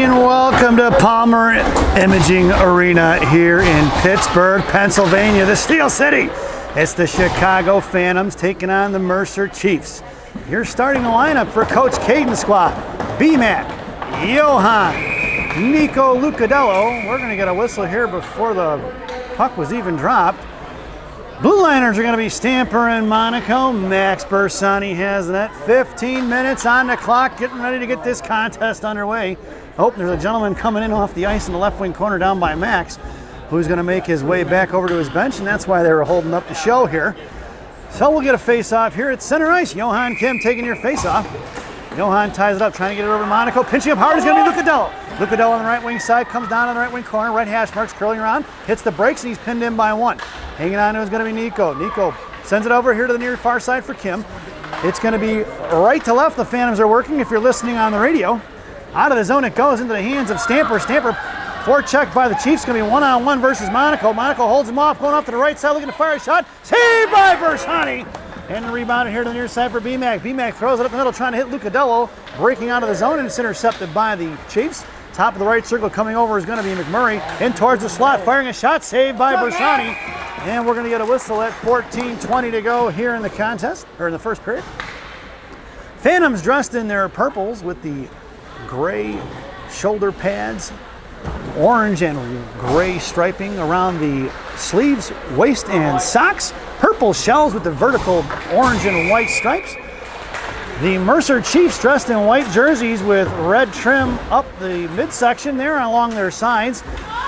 and welcome to Palmer Imaging Arena here in Pittsburgh, Pennsylvania, the Steel City. It's the Chicago Phantoms taking on the Mercer Chiefs. You're starting the lineup for Coach Caden's squad. B-Mac, Johan, Nico Lucadello. We're going to get a whistle here before the puck was even dropped. Blue Liners are going to be Stamper and Monaco. Max Bersani has that. 15 minutes on the clock, getting ready to get this contest underway. Oh, there's a gentleman coming in off the ice in the left wing corner down by Max, who's going to make his way back over to his bench, and that's why they were holding up the show here. So we'll get a face-off here at center ice. Johan Kim taking your face-off. Johan ties it up, trying to get it over to Monaco. Pinching up hard is going to be Lucadello. Lucadello on the right wing side, comes down on the right wing corner, right hash marks, curling around, hits the brakes, and he's pinned in by one. Hanging on to is going to be Nico. Nico sends it over here to the near far side for Kim. It's going to be right to left. The Phantoms are working if you're listening on the radio. Out of the zone it goes into the hands of Stamper. Stamper forechecked by the Chiefs. Going to be one-on-one versus Monaco. Monaco holds him off, going off to the right side, looking to fire a shot. Saved by Bersani. And rebounded here to the near side for B-Mac. B-Mac throws it up the middle, trying to hit Lucadello. Breaking out of the zone, and it's intercepted by the Chiefs. Top of the right circle coming over is going to be McMurray. In towards the slot, firing a shot, saved by Bersani. And we're going to get a whistle at 14:20 to go here in the contest, or in the first period. Phantoms dressed in their purples with the gray shoulder pads, orange and gray striping around the sleeves, waist, and socks. Purple shells with the vertical orange and white stripes. The Mercer Chiefs dressed in white jerseys with red trim up the midsection there along their sides.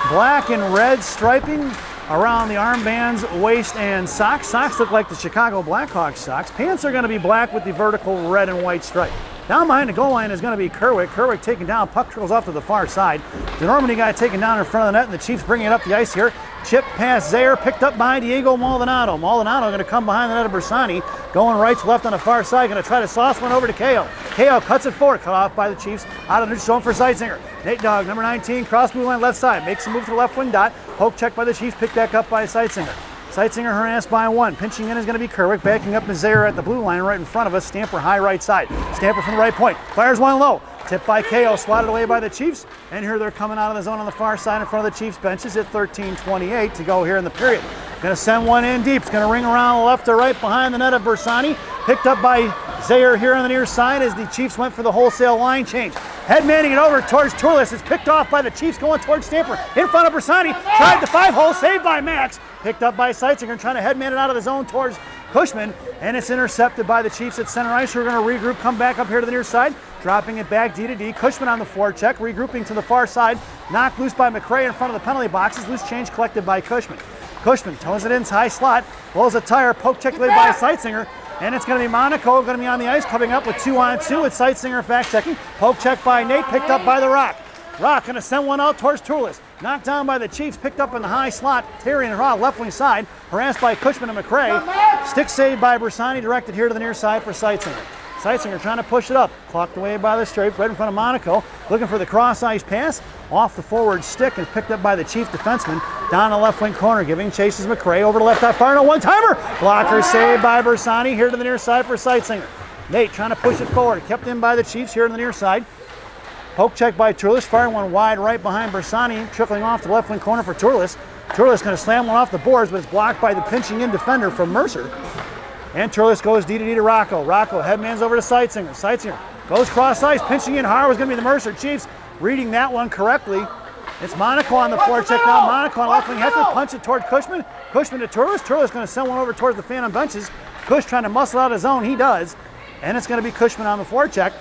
Black and red striping around the armbands, waist, and socks. Socks look like the Chicago Blackhawks socks. Pants are going to be black with the vertical red and white stripe. Down behind the goal line is going to be Kerwick. Kerwick taken down, puck trickles off to the far side. The Normandy guy taken down in front of the net, and the Chiefs bringing it up the ice here. Chip past Zaire, picked up by Diego Maldonado. Maldonado going to come behind the net of Bersani, going right to left on the far side, going to try to sauce one over to KO. KO cuts it forward, cut off by the Chiefs, out of the zone for Seitzinger. Nate Dogg, number 19, cross blue line left side, makes a move to the left wing dot. Poke check by the Chiefs, picked back up by Seitzinger. Seitzinger harassed by one. Pinching in is going to be Kerwick. Backing up is Zaire at the blue line right in front of us. Stamper high right side. Stamper from the right point. Fires one low. Tipped by KO. Swatted away by the Chiefs. And here they're coming out of the zone on the far side in front of the Chiefs benches at 13:28 to go here in the period. Going to send one in deep. It's going to ring around left to right behind the net of Bersani. Picked up by Zaire here on the near side as the Chiefs went for the wholesale line change. Headmanning it over towards Turles. It's picked off by the Chiefs going towards Stamper. In front of Bersani. Tried the 5-hole. Saved by Max. Picked up by Seitzinger, trying to headman it out of the zone towards Cushman, and it's intercepted by the Chiefs at center ice. We're going to regroup, come back up here to the near side, dropping it back D to D. Cushman on the forecheck, regrouping to the far side, knocked loose by McRae in front of the penalty boxes. Loose change collected by Cushman. Cushman toes it in high slot, blows a tire, poke check laid by Seitzinger, and it's going to be Monaco going to be on the ice, coming up with 2-on-2 with Seitzinger fact checking. Poke check by Nate, picked up by the Rock. Rock going to send one out towards Turles. Knocked down by the Chiefs, picked up in the high slot. Terry and Rock left wing side, harassed by Cushman and McRae. Stick saved by Bersani, directed here to the near side for Seitzinger. Seitzinger trying to push it up, clocked away by the strafe, right in front of Monaco. Looking for the cross ice pass, off the forward stick, and picked up by the Chief defenseman. Down the left wing corner, giving chases McRae over to left eye, firing a one-timer. Blocker saved by Bersani, here to the near side for Seitzinger. Nate trying to push it forward, kept in by the Chiefs here to the near side. Poke check by Turles, firing one wide right behind Bersani, trickling off the left wing corner for Turles. Turles going to slam one off the boards, but it's blocked by the pinching in defender from Mercer. And Turles goes D to D to Rocco. Rocco headmans over to Seitzinger. Seitzinger goes cross ice, pinching in hard was going to be the Mercer Chiefs. Reading that one correctly. It's Monaco on the forecheck now. Monaco on left wing, has to punch it toward Cushman. Cushman to Turles. Turles going to send one over towards the Phantom benches. Cush trying to muscle out his zone. He does. And it's going to be Cushman on the forecheck.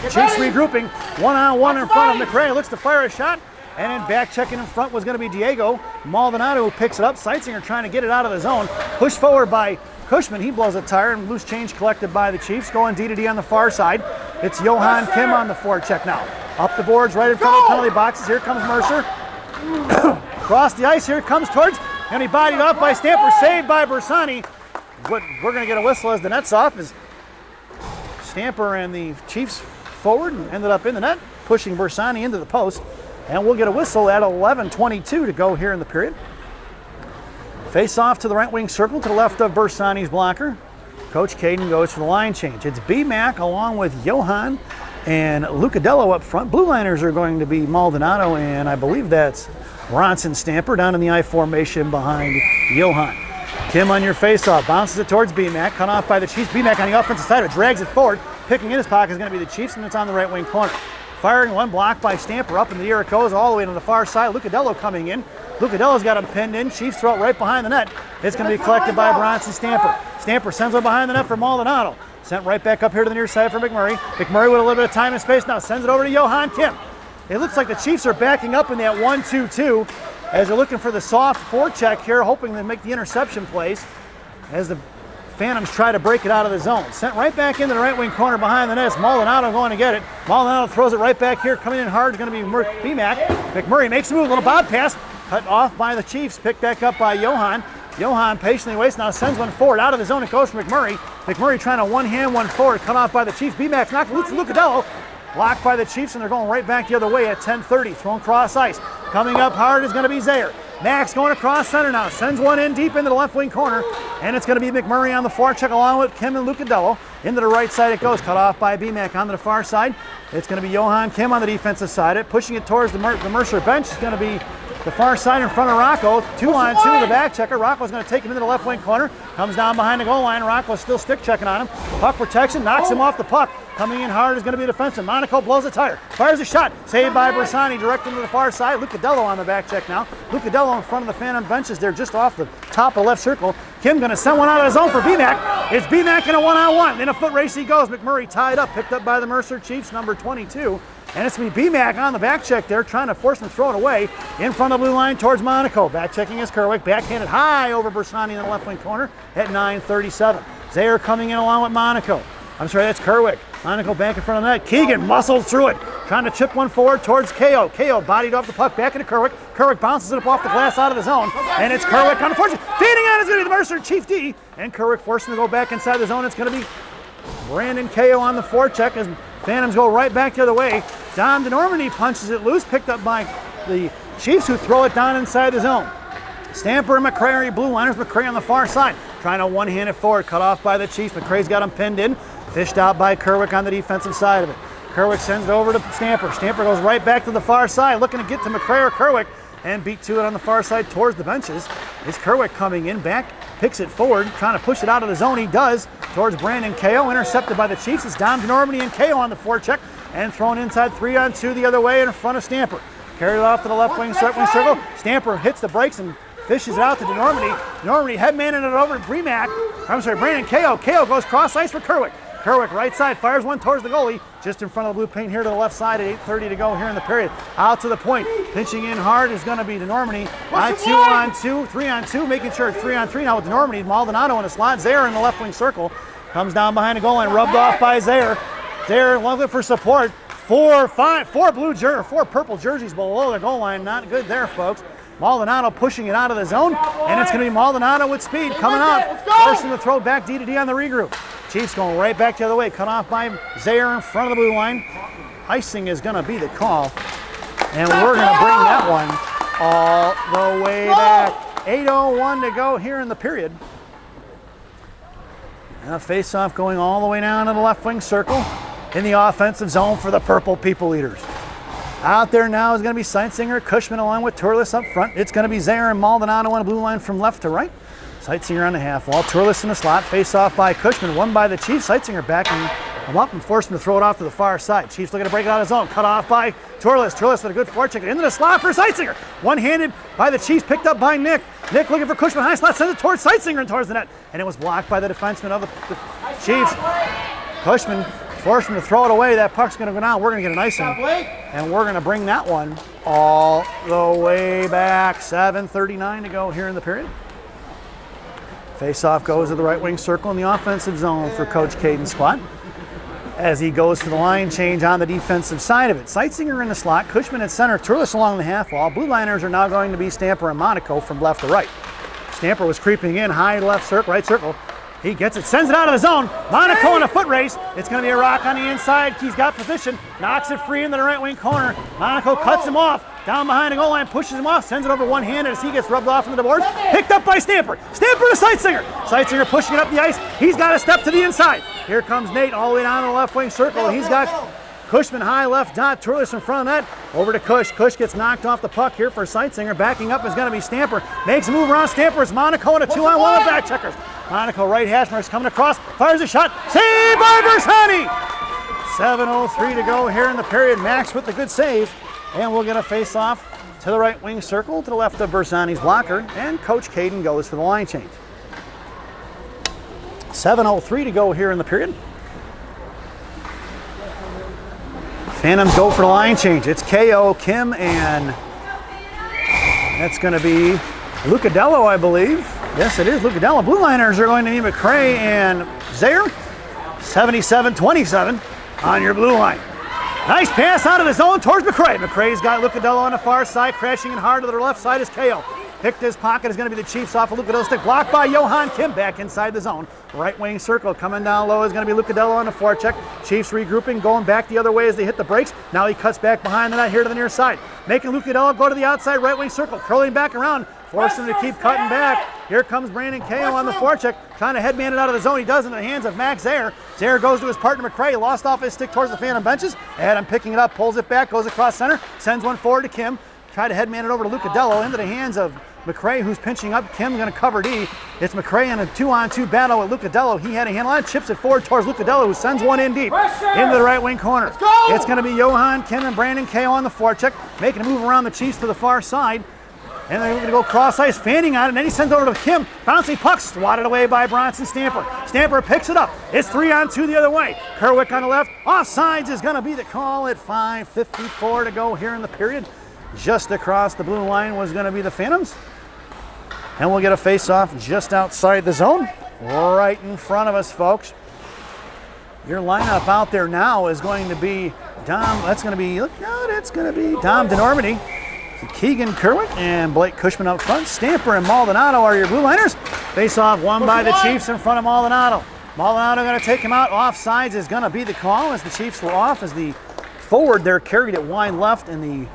Chiefs regrouping, one-on-one in front of McRae, looks to fire a shot, and then back checking in front was going to be Diego Maldonado, who picks it up. Seitzinger trying to get it out of the zone, pushed forward by Cushman. He blows a tire, and loose change collected by the Chiefs, going D to D on the far side. It's Johan Kim on the forecheck now. Up the boards, right in front of the penalty boxes. Here comes Mercer. Across the ice, here it comes towards, and he bodied off by Stamper, saved by Bersani. But we're going to get a whistle as the net's off, as Stamper and the Chiefs forward and ended up in the net, pushing Bersani into the post. And we'll get a whistle at 11:22 to go here in the period. Face off to the right wing circle to the left of Bersani's blocker. Coach Caden goes for the line change. It's B-Mac along with Johan and Lucadello up front. Blue liners are going to be Maldonado, and I believe that's Bronson Stamper down in the I formation behind Johan. Kim on your face-off, bounces it towards BMAC, cut off by the Chiefs. BMAC on the offensive side of it, drags it forward. Picking in his pocket is going to be the Chiefs, and it's on the right wing corner. Firing one, blocked by Stamper, up in the air it goes, all the way to the far side. Lucadello coming in. Lucadello's got him pinned in. Chiefs throw it right behind the net. It's going to be collected by Bronson Stamper. Stamper sends it behind the net for Maldonado. Sent right back up here to the near side for McMurray. McMurray with a little bit of time and space now sends it over to Johan Kim. It looks like the Chiefs are backing up in that 1-2-2 as they're looking for the soft forecheck here, hoping to make the interception plays as the Phantoms try to break it out of the zone. Sent right back into the right wing corner behind the net. Maldonado going to get it. Maldonado throws it right back here. Coming in hard is going to be BMAC. McMurray makes a move, a little bob pass. Cut off by the Chiefs. Picked back up by Johan. Johan patiently waits, now sends one forward. Out of the zone it goes for McMurray. McMurray trying to one-hand one forward. Cut off by the Chiefs. BMAC knocked loose to Lucadello. Blocked by the Chiefs, and they're going right back the other way at 10:30. Thrown cross ice. Coming up hard is going to be Zaire. Max going across center now. Sends one in deep into the left wing corner. And it's going to be McMurray on the forecheck along with Kim and Lucadello. Into the right side it goes. Cut off by BMAC on the far side. It's going to be Johan Kim on the defensive side. Pushing it towards the Mercer bench is going to be the far side in front of Rocco. 2-on-2 the back checker. Rocco's going to take him into the left wing corner. Comes down behind the goal line. Rocco's still stick checking on him. Puck protection. Knocks him off the puck. Coming in hard is going to be defensive. Monaco blows a tire. Fires a shot. Saved by Bersani. Directed to the far side. Lucadello on the back check now. Lucadello in front of the Phantom benches there just off the top of the left circle. Kim going to send one out of his zone for BMAC. It's BMAC in a one-on-one. In a foot race he goes. McMurray tied up. Picked up by the Mercer Chiefs, number 22. And it's going to be BMAC on the back check there, trying to force him to throw it away in front of the blue line towards Monaco. Back checking is Kerwick. Backhanded high over Bersani in the left wing corner at 9:37. Zaire coming in along with Monaco. I'm sorry, that's Kerwick. Monaco back in front of the net. Keegan muscles through it, trying to chip one forward towards KO. KO bodied off the puck, back into Kerwick. Kerwick bounces it up off the glass out of the zone, and it's Kerwick on the forward. Feeding on is going to be the Mercer Chief D, and Kerwick forcing to go back inside the zone. It's going to be Brandon KO on the forecheck as Phantoms go right back the other way. Dom DeNormandie punches it loose, picked up by the Chiefs, who throw it down inside the zone. Stamper and McCray are blue liners. McCray on the far side, trying to one-hand it forward, cut off by the Chiefs. McCray's got him pinned in, fished out by Kerwick on the defensive side of it. Kerwick sends it over to Stamper. Stamper goes right back to the far side, looking to get to McCray or Kerwick, and beat to it on the far side towards the benches. It's Kerwick coming in back, picks it forward, trying to push it out of the zone. He does, towards Brandon KO, intercepted by the Chiefs. It's Dom DeNormandie and KO on the forecheck, and thrown inside 3-on-2 the other way in front of Stamper. Carried it off to the left wing circle. Stamper hits the brakes and fishes it out to DeNormandie. DeNormandie headmanning it over to Brandon KO. KO goes cross ice for Kerwick. Kerwick right side, fires one towards the goalie, just in front of the blue paint here to the left side at 8:30 to go here in the period. Out to the point, pinching in hard is going to be DeNormandie. 2-on-2, 3-on-2, making sure it's 3-on-3 now with DeNormandie. Maldonado in the slot. Zaire in the left wing circle. Comes down behind the goal line, rubbed off by Zaire. Zaire looking for support. Four purple jerseys below the goal line. Not good there, folks. Maldonado pushing it out of the zone, and it's going to be Maldonado with speed coming out, forcing the throw back D-to-D on the regroup. Chiefs going right back the other way, cut off by Zaire in front of the blue line. Icing is going to be the call, and we're going to bring that one all the way back. 8:01 to go here in the period. And a face-off going all the way down to the left wing circle in the offensive zone for the Purple People Eaters. Out there now is going to be Seitzinger, Cushman along with Turles up front. It's going to be Zaire and Maldonado on the blue line from left to right. Seitzinger on the half wall, Turles in the slot, face off by Cushman, won by the Chiefs. Seitzinger backing him up and forcing him to throw it off to the far side. Chiefs looking to break it out of his zone, cut off by Turles. Turles with a good forecheck into the slot for Seitzinger. One-handed by the Chiefs, picked up by Nick. Nick looking for Cushman, high slot, sends it towards Seitzinger and towards the net. And it was blocked by the defenseman of the Chiefs. Cushman forced him to throw it away. That puck's going to go down. We're going to get an icing. And we're going to bring that one all the way back. 7:39 to go here in the period. Face-off goes to the right wing circle in the offensive zone for Coach Caden Squat as he goes to the line change on the defensive side of it. Seitzinger in the slot, Cushman at center, Turles along the half wall. Blue liners are now going to be Stamper and Monaco from left to right. Stamper was creeping in, high left circle, right circle. He gets it, sends it out of the zone. Monaco in a foot race. It's going to be a rock on the inside. He's got position, knocks it free into the right wing corner. Monaco cuts him off. Down behind the goal line, pushes him off, sends it over one-handed as he gets rubbed off into the boards. Picked up by Stamper. Stamper to Seitzinger. Seitzinger pushing it up the ice. He's got a step to the inside. Here comes Nate all the way down to the left wing circle. He's got Cushman high left dot, Turles in front of that. Over to Cush. Cush gets knocked off the puck here for Seitsinger. Backing up is going to be Stamper. Makes a move around Stamper. It's Monaco and a 2-on-1 with back checkers. Monaco right hash marks coming across. Fires a shot. Saved by Bersani. 7:03 to go here in the period. Max with the good save. And we'll get a face-off to the right wing circle to the left of Bersani's blocker. And Coach Caden goes for the line change. 7:03 to go here in the period. Phantoms go for the line change. It's KO, Kim, and that's going to be Lucadello, I believe. Yes, it is Lucadello. Blue Liners are going to need McCray and Zaire. 77-27 on your blue line. Nice pass out of the zone towards McCray. McCray's got Lucadello on the far side, crashing in hard to the left side is KO. Picked his pocket is going to be the Chiefs off of Lucadello's stick. Blocked by Johan Kim back inside the zone. Right wing circle coming down low is going to be Lucadello on the forecheck. Chiefs regrouping, going back the other way as they hit the brakes. Now he cuts back behind the net here to the near side. Making Lucadello go to the outside right wing circle. Curling back around. Forcing him to keep cutting back. Here comes Brandon KO on the forecheck. Trying to headman it out of the zone. He does in the hands of Max Zaire. Zaire goes to his partner McCray. Lost off his stick towards the Phantom benches. Adam picking it up, pulls it back, goes across center. Sends one forward to Kim. Try to headman it over to Lucadello into the hands of McCray, who's pinching up. Kim going to cover D. It's McCray in a 2-on-2 battle with Lucadello. He had a handle on it, chips it forward towards Lucadello, who sends one in deep into the right wing corner. It's going to be Johan Kim and Brandon KO on the forecheck, making a move around the Chiefs to the far side. And they're going to go cross ice, fanning on it, and then he sends over to Kim. Bouncing puck, swatted away by Bronson Stamper. Stamper picks it up. It's 3-on-2 the other way. Kerwick on the left. Offsides is going to be the call at 5:54 to go here in the period. Just across the blue line was going to be the Phantoms. And we'll get a face-off just outside the zone, right in front of us, folks. Your lineup out there now is going to be Dom. That's going to be, look out, it's going to be Dom DeNormandie, Keegan Kerwick, and Blake Cushman up front. Stamper and Maldonado are your blue liners. Face-off won by the Chiefs in front of Maldonado. Maldonado going to take him out. Offsides is going to be the call as the Chiefs were off, as the forward there carried it wide left, and the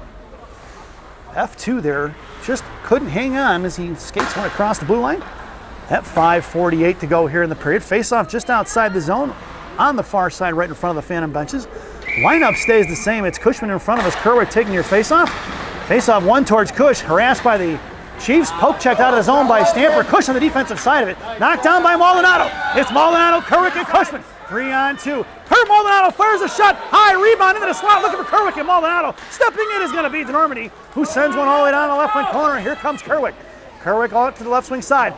F2 there just couldn't hang on as he skates one across the blue line. At 5:48 to go here in the period. Face-off just outside the zone on the far side, right in front of the Phantom benches. Lineup stays the same. It's Cushman in front of us. Kerwick taking your face-off. Face-off one towards Cush, harassed by the Chiefs. Poke checked out of the zone by Stamper. Cush on the defensive side of it. Knocked down by Maldonado. It's Maldonado, Kerwick, and Cushman. 3-on-2. Kurt Maldonado fires a shot. High rebound into the slot. Looking for Kerwick, and Maldonado. Stepping in is going to be DeNormandie, who sends one all the way down the left wing corner. Here comes Kerwick. Kerwick all up to the left swing side.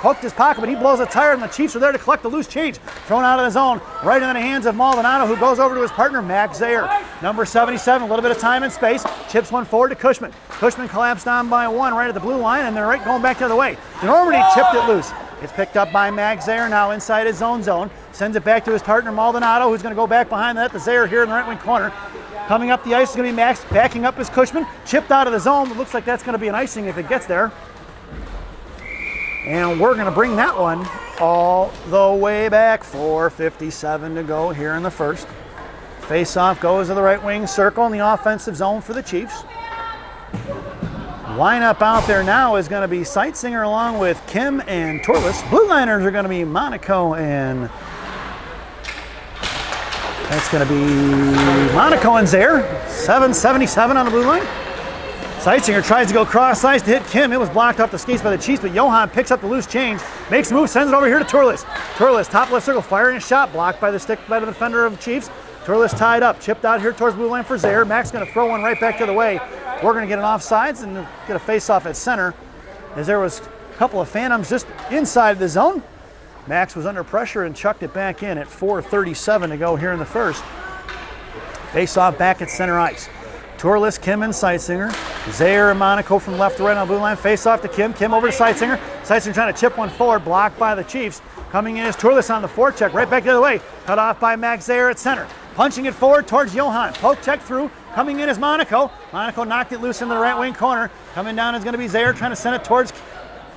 Poked his pocket, but he blows a tire, and the Chiefs are there to collect the loose change. Thrown out of the zone, right into the hands of Maldonado, who goes over to his partner, Max Zaire. Number 77, a little bit of time and space. Chips one forward to Cushman. Cushman collapsed down by one right at the blue line, and they're right going back the other way. DeNormandie chipped it loose. It's picked up by Max Zaire, now inside his zone. Sends it back to his partner, Maldonado, who's going to go back behind that. The Zaire here in the right wing corner. Coming up the ice is going to be Max, backing up his Cushman. Chipped out of the zone. It looks like that's going to be an icing if it gets there. And we're going to bring that one all the way back. 4:57 to go here in the first. Face-off goes to the right wing circle in the offensive zone for the Chiefs. Lineup out there now is going to be Seitsinger along with Kim and Torlis. Blue liners are going to be Monaco and... That's going to be Monaco and Zaire. 7:77 on the blue line. Seitsinger tries to go cross ice to hit Kim. It was blocked off the skates by the Chiefs, but Johan picks up the loose change, makes a move, sends it over here to Turles. Turles, top left circle, firing a shot, blocked by the stick by the defender of the Chiefs. Turles tied up, chipped out here towards blue line for Zaire. Max going to throw one right back the other way. We're going to get an offsides and get a face-off at center, as there was a couple of Phantoms just inside the zone. Max was under pressure and chucked it back in at 4:37 to go here in the first. Face-off back at center ice. Turles, Kim, and Seitsinger. Zaire and Monaco from left to right on the blue line. Face-off to Kim. Kim over to Seitsinger. Seitsinger trying to chip one forward, blocked by the Chiefs. Coming in is Turles on the forecheck, right back the other way. Cut off by Max Zaire at center. Punching it forward towards Johan. Poke check through. Coming in is Monaco. Monaco knocked it loose into the right wing corner. Coming down is going to be Zaire, trying to send it towards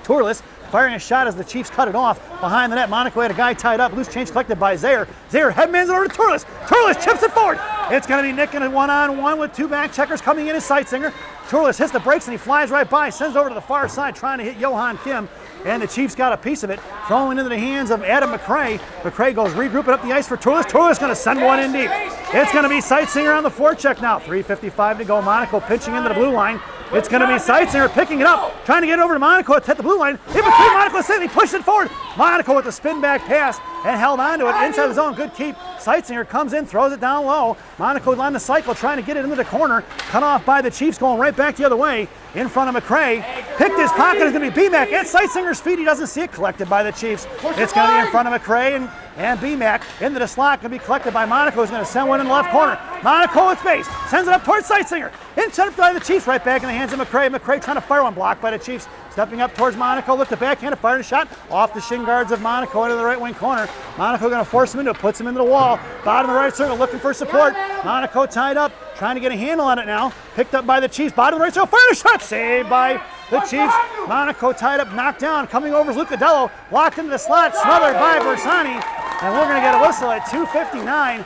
Turles. Firing a shot as the Chiefs cut it off. Behind the net, Monaco had a guy tied up. Loose change collected by Zaire. Zaire headmans it over to Turles. Turles chips it forward. It's going to be Nick in a one-on-one with two back checkers. Coming in is Seitsinger. Turles hits the brakes and he flies right by. Sends over to the far side trying to hit Johan Kim. And the Chiefs got a piece of it. Throwing into the hands of Adam McCray. McCray goes regrouping up the ice for Turles. Turles going to send one in deep. It's going to be Sightseer on the forecheck now. 3:55 to go. Monaco pitching into the blue line. It's going to be Sightseer picking it up, trying to get it over to Monaco at the blue line. In between Monaco and he pushed it forward. Monaco with the spin back pass and held onto it inside the zone. Good keep. Sightseer comes in, throws it down low. Monaco's on the cycle, trying to get it into the corner. Cut off by the Chiefs, going right back the other way in front of McRae. Picked his pocket. Is going to be BMAC at Sightseer's feet. He doesn't see it, collected by the Chiefs. It's going to be in front of McRae and BMAC into the slot. Going to be collected by Monaco. He's going to send one in the left corner. Monaco with space. Sends it up towards Sightseer. Intercepted by the Chiefs. Right back in the hands of McRae. McRae trying to fire one. Blocked by the Chiefs. Stepping up towards Monaco. Looked the backhand. Fired a shot off the shin guards of Monaco into the right wing corner. Monaco going to force him into it. Puts him into the wall. Bottom of the right circle. Looking for support. Monaco tied up. Trying to get a handle on it now. Picked up by the Chiefs. Bottom of the right circle. Fired a shot. Saved by the Chiefs. Monaco tied up. Knocked down. Coming over is Lucadello. Blocked into the slot. Smothered by Bersani. And we're going to get a whistle at 2:59.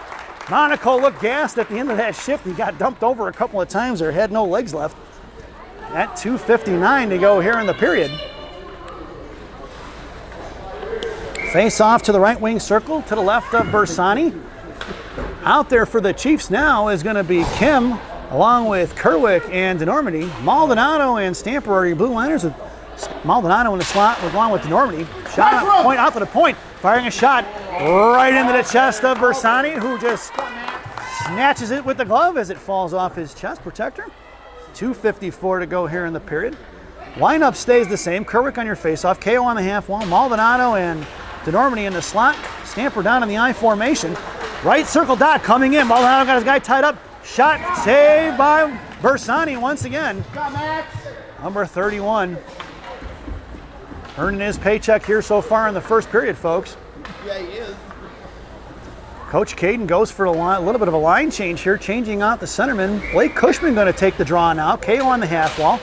Monaco looked gassed at the end of that shift. He got dumped over a couple of times or had no legs left. At 2:59 to go here in the period. Face off to the right wing circle to the left of Bersani. Out there for the Chiefs now is going to be Kim along with Kerwick and DeNormandie. Maldonado and Stamper are your blue liners with Maldonado in the slot along with DeNormandie. Shot out, point out to the point. Firing a shot right into the chest of Bersani, who just snatches it with the glove as it falls off his chest protector. 2:54 to go here in the period. Lineup stays the same. Kerwick on your faceoff, KO on the half wall, Maldonado and DeNormandie in the slot. Stamper down in the I formation. Right circle dot coming in. Maldonado got his guy tied up. Shot saved by Bersani once again. Number 31. Earning his paycheck here so far in the first period, folks. Yeah, he is. Coach Caden goes for a little bit of a line change here, changing out the centerman. Blake Cushman going to take the draw now. KO on the half wall.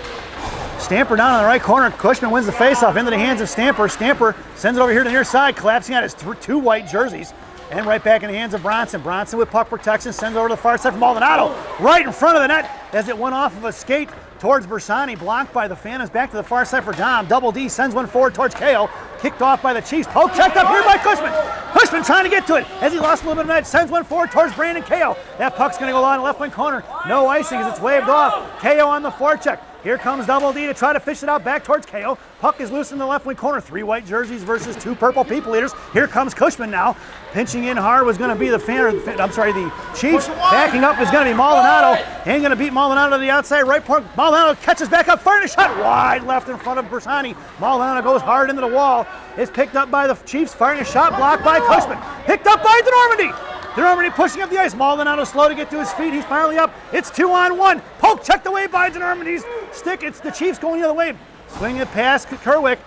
Stamper down on the right corner. Cushman wins the faceoff into the hands of Stamper. Stamper sends it over here to the near side, collapsing on his two white jerseys. And right back in the hands of Bronson. Bronson with puck protection, sends it over to the far side for Maldonado. Right in front of the net as it went off of a skate towards Bersani. Blocked by the Phantoms. Back to the far side for Dom. Double D sends one forward towards KO. Kicked off by the Chiefs. Poke checked up here by Cushman. Cushman trying to get to it as he lost a little bit of net. Sends one forward towards Brandon KO. That puck's going to go along the left wing corner. No icing as it's waved off. KO on the forecheck. Here comes Double D to try to fish it out back towards KO. Puck is loose in the left wing corner. 3 white jerseys versus 2 purple people eaters. Here comes Cushman now. Pinching in hard was going to be the Chiefs. Backing up is going to be Maldonado. Ain't going to beat Maldonado to the outside right point. Maldonado catches back up, firing a shot wide left in front of Bersani. Maldonado goes hard into the wall. It's picked up by the Chiefs, firing a shot blocked by Cushman. Picked up by DeNormandie. DeNormandie pushing up the ice. Maldonado slow to get to his feet. He's finally up. It's 2-on-1. Poke checked away by DeNormandie's stick. It's the Chiefs going the other way. Swinging it past Kerwick.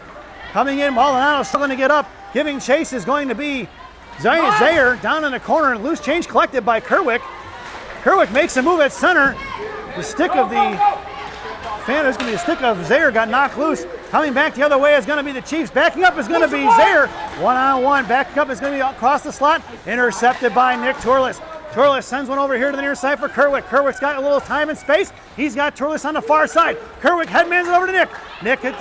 Coming in, Maldonado struggling to get up. Giving chase is going to be Zaire down in the corner. Loose change collected by Kerwick. Kerwick makes a move at center. The stick of the Phantoms, going to be the stick of Zaire, got knocked loose. Coming back the other way is going to be the Chiefs. Backing up is going to be Zaire. 1-on-1. Backing up is going to be across the slot. Intercepted by Nick Turles. Turles sends one over here to the near side for Kerwick. Kerwick's got a little time and space. He's got Turles on the far side. Kerwick headmans it over to Nick. Nick and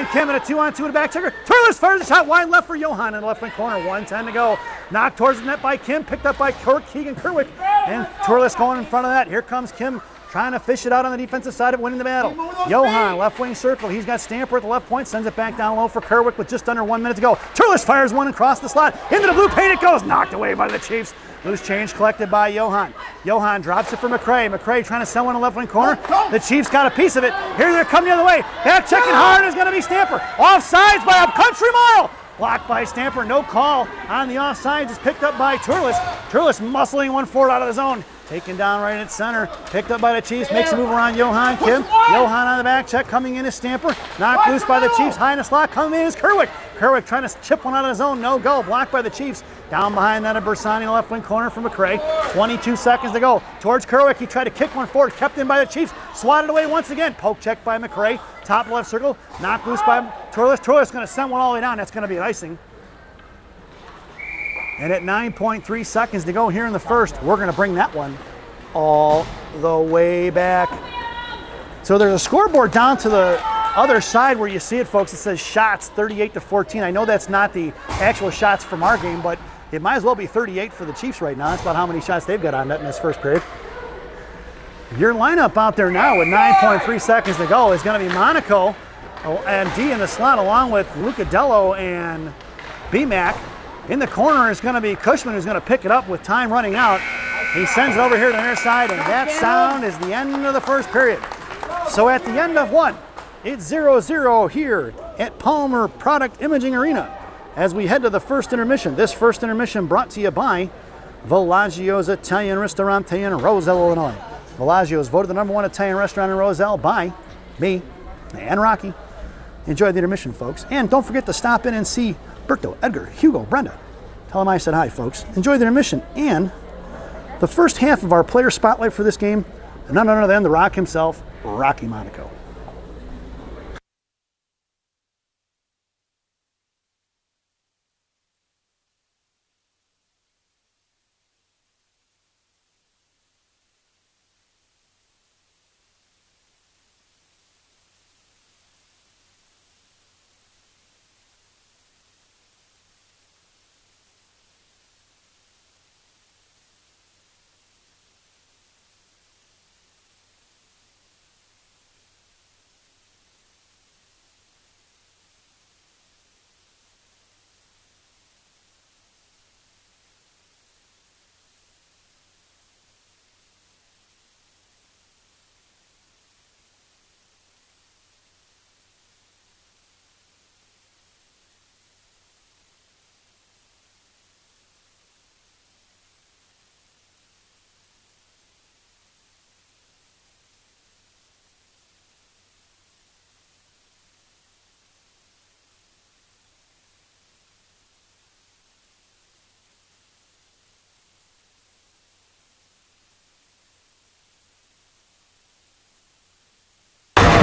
Kim in a 2-on-2 to the back checker. Turles fires a shot wide left for Johan in the left wing corner. 1:10 to go. Knocked towards the net by Kim. Picked up by Keegan Kerwick. And Turles going in front of that. Here comes Kim trying to fish it out on the defensive side of winning the battle. Johan, left wing circle. He's got Stamper at the left point. Sends it back down low for Kerwick with just under 1 minute to go. Turles fires one across the slot. Into the blue paint it goes. Knocked away by the Chiefs. Loose change collected by Johan. Johan drops it for McRae. McRae trying to send one in the left wing corner. The Chiefs got a piece of it. Here they're coming the other way. Back checking hard is going to be Stamper. Offsides by a country mile. Blocked by Stamper. No call on the offsides. It's picked up by Turles. Turles muscling one forward out of the zone. Taken down right at center. Picked up by the Chiefs. Makes a move around Johan. Kim. Johan on the back check. Coming in is Stamper. Knocked loose by the Chiefs. High in the slot. Coming in is Kerwick. Kerwick trying to chip one out of the zone. No go. Blocked by the Chiefs. Down behind that of Bersani, left wing corner for McRae. 22 seconds to go. Towards Kerwick. He tried to kick one forward. Kept in by the Chiefs. Swatted away once again. Poke check by McRae. Top left circle. Knocked loose by Turles. Turles going to send one all the way down. That's going to be an icing. And at 9.3 seconds to go here in the first, we're going to bring that one all the way back. So there's a scoreboard down to the other side where you see it, folks. It says shots 38-14. I know that's not the actual shots from our game, but It might as well be 38 for the Chiefs right now. That's about how many shots they've got on net in this first period. Your lineup out there now with 9.3 seconds to go is going to be Monaco and D in the slot, along with Lucadello and BMAC. In the corner is going to be Cushman, who's going to pick it up with time running out. He sends it over here to the near side, and that sound is the end of the first period. So at the end of one, it's 0-0 here at Palmer Product Imaging Arena as we head to the first intermission. This first intermission brought to you by Villaggio's Italian Ristorante in Roselle, Illinois. Villaggio's voted the #1 Italian restaurant in Roselle by me and Rocky. Enjoy the intermission, folks. And don't forget to stop in and see Berto, Edgar, Hugo, Brenda. Tell them I said hi, folks. Enjoy the intermission. And the first half of our player spotlight for this game, none other than the Rock himself, Rocky Monaco.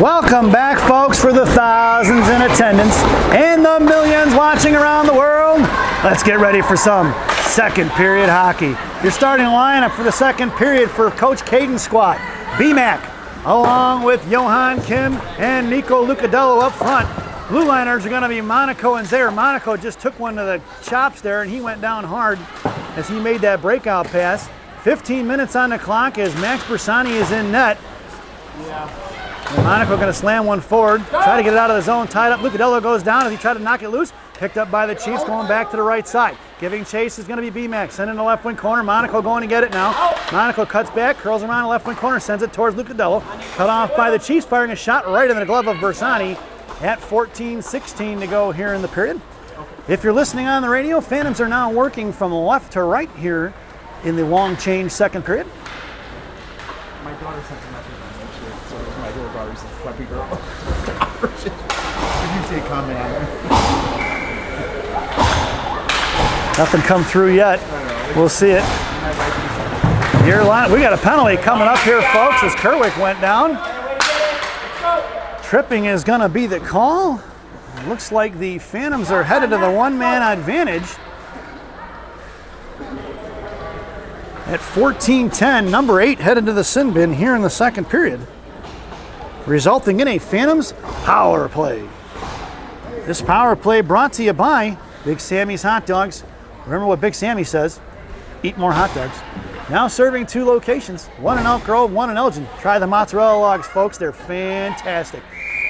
Welcome back, folks, for the thousands in attendance and the millions watching around the world. Let's get ready for some second period hockey. Your starting lineup for the second period for Coach Caden's squad: BMAC, along with Johan Kim and Nico Lucadello up front. Blue liners are going to be Monaco and Zaire. Monaco just took one to the chops there, and he went down hard as he made that breakout pass. 15 minutes on the clock as Max Bersani is in net. And Monaco going to slam one forward, try to get it out of the zone, tied up. Lucadello goes down as he tried to knock it loose. Picked up by the Chiefs, going back to the right side. Giving chase is going to be BMAC, sending the left wing corner. Monaco going to get it now. Monaco cuts back, curls around the left wing corner, sends it towards Lucadello. Cut off by the Chiefs, firing a shot right in the glove of Bersani at 14:16 to go here in the period. If you're listening on the radio, Phantoms are now working from left to right here in the long change second period. My daughter sent a message on YouTube, so my little daughter's a puppy girl. Did you see a comment on there? Nothing come through yet. We'll see it. Your line, we got a penalty coming up here, folks, as Kerwick went down. Tripping is going to be the call. Looks like the Phantoms are headed to the one-man advantage. At 14:10, number 8 headed to the sin bin here in the second period, resulting in a Phantoms power play. This power play brought to you by Big Sammy's Hot Dogs. Remember what Big Sammy says, eat more hot dogs. Now serving 2 locations, one in Elk Grove, one in Elgin. Try the mozzarella logs, folks, they're fantastic.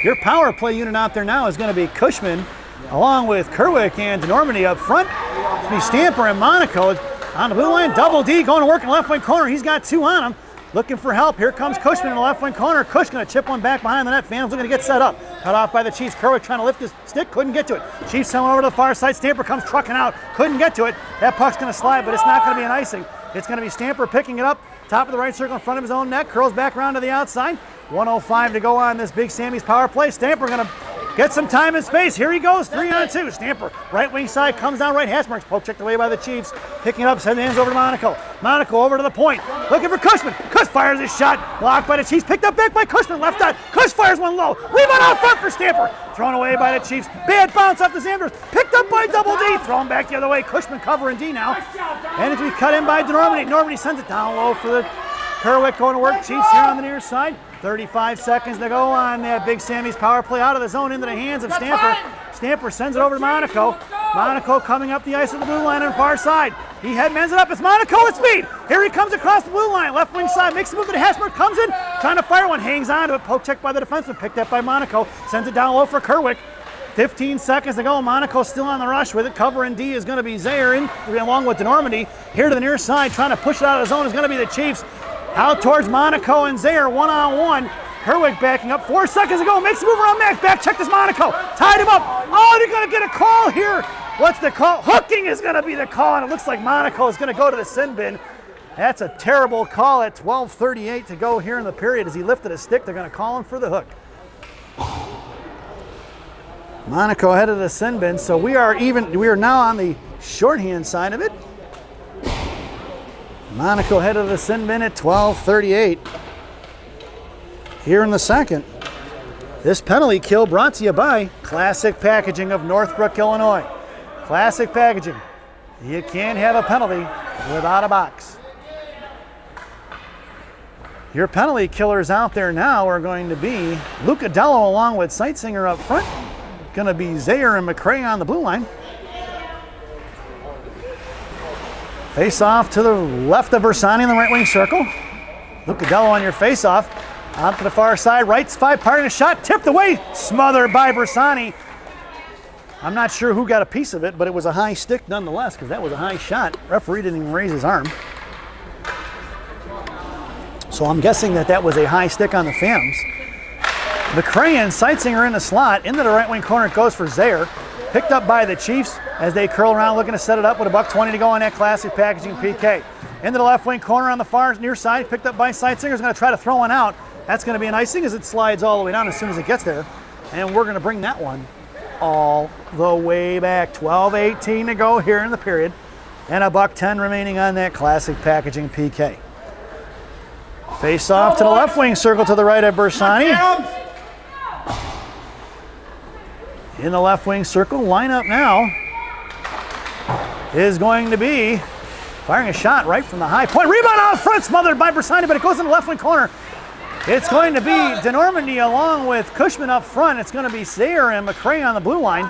Your power play unit out there now is going to be Cushman, along with Kerwick and Normandy up front. It's going to be Stamper and Monaco. On the blue line, Double D going to work in the left wing corner. He's got 2 on him. Looking for help. Here comes Cushman in the left wing corner. Cush going to chip one back behind the net. Phantoms looking to get set up. Cut off by the Chiefs. Kerwick trying to lift his stick. Couldn't get to it. Chiefs coming over to the far side. Stamper comes trucking out. Couldn't get to it. That puck's going to slide, but it's not going to be an icing. It's going to be Stamper picking it up. Top of the right circle in front of his own net. Curls back around to the outside. 1:05 to go on this Big Sammy's power play. Stamper going to get some time and space. Here he goes, 3-on-2. Stamper, right wing side, comes down right. Hasmark's poke checked away by the Chiefs. Picking it up, sending hands over to Monaco. Monaco over to the point, looking for Cushman. Cush fires his shot, blocked by the Chiefs. Picked up back by Cushman, left side. Cush fires one low. Rebound out front for Stamper. Thrown away by the Chiefs. Bad bounce off the Sanders. Picked up by Double D. Thrown back the other way. Cushman covering D now. And it's be cut in by Normandy. Normandy sends it down low for the Kerwick going to work. Chiefs here on the near side. 35 seconds to go on that Big Sammy's power play out of the zone into the hands of Stamper. Stamper sends it over to Monaco. Monaco coming up the ice at the blue line on the far side. He headmans it up. It's Monaco at speed. Here he comes across the blue line. Left wing side. Makes the move to the hash mark. Comes in. Trying to fire one. Hangs on to it. Poke check by the defenseman. Picked up by Monaco. Sends it down low for Kerwick. 15 seconds to go. Monaco still on the rush with it. Covering D is going to be Zaire in along with DeNormandy. Here to the near side. Trying to push it out of the zone is going to be the Chiefs. Out towards Monaco and Zaire. One-on-one. Kerwick backing up. 4 seconds to go. Makes the move around Max. Back check this Monaco. Tied him up. Oh, they're going to get a call here. What's the call? Hooking is going to be the call, and it looks like Monaco is going to go to the sin bin. That's a terrible call at 12:38 to go here in the period. As he lifted a stick, they're going to call him for the hook. Monaco headed to the sin bin, so we are now on the shorthand side of it. Monaco headed to the sin bin at 12:38. Here in the second. This penalty kill brought to you by Classic Packaging of Northbrook, Illinois. Classic Packaging. You can't have a penalty without a box. Your penalty killers out there now are going to be Luca Dello along with Sightsinger up front. Going to be Zaire and McCray on the blue line. Face off to the left of Bersani in the right wing circle. Luca Dello on your face off. Out to the far side, right 5 parting a shot, tipped away, smothered by Bersani. I'm not sure who got a piece of it, but it was a high stick nonetheless, because that was a high shot. Referee didn't even raise his arm. So I'm guessing that was a high stick on the Phantoms. McCray and Sightsinger in the slot. Into the right wing corner, it goes for Zaire. Picked up by the Chiefs as they curl around looking to set it up with $1:20 to go on that Classic Packaging PK. Into the left wing corner on the far near side, picked up by Sightsinger. Is going to try to throw one out. That's going to be an icing as it slides all the way down as soon as it gets there. And we're going to bring that one all the way back. 12:18 to go here in the period. And $1:10 remaining on that Classic Packaging PK. Face off to the left wing circle to the right of Bersani. In the left wing circle, lineup now is going to be firing a shot right from the high point. Rebound out front, smothered by Bersani, but it goes in the left wing corner. It's going to be DeNormandy along with Cushman up front. It's going to be Zaire and McCray on the blue line.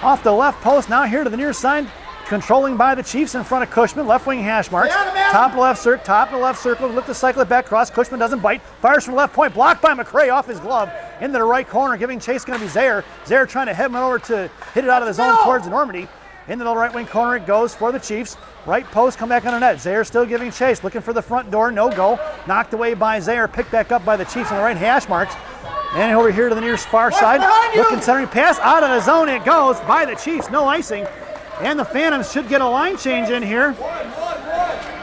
Off the left post, now here to the near side. Controlling by the Chiefs in front of Cushman. Left wing hash marks. Top of the left circle. Look to cycle it back across. Cushman doesn't bite. Fires from left point. Blocked by McCray off his glove. Into the right corner. Giving chase going to be Zaire. Zaire trying to head him over to hit it out of the zone towards DeNormandy. Into the right wing corner it goes for the Chiefs. Right post, come back on the net. Zaire still giving chase. Looking for the front door. No go. Knocked away by Zaire. Picked back up by the Chiefs on the right hash marks. And over here to the near far side. Looking centering pass. Out of the zone it goes by the Chiefs. No icing. And the Phantoms should get a line change in here.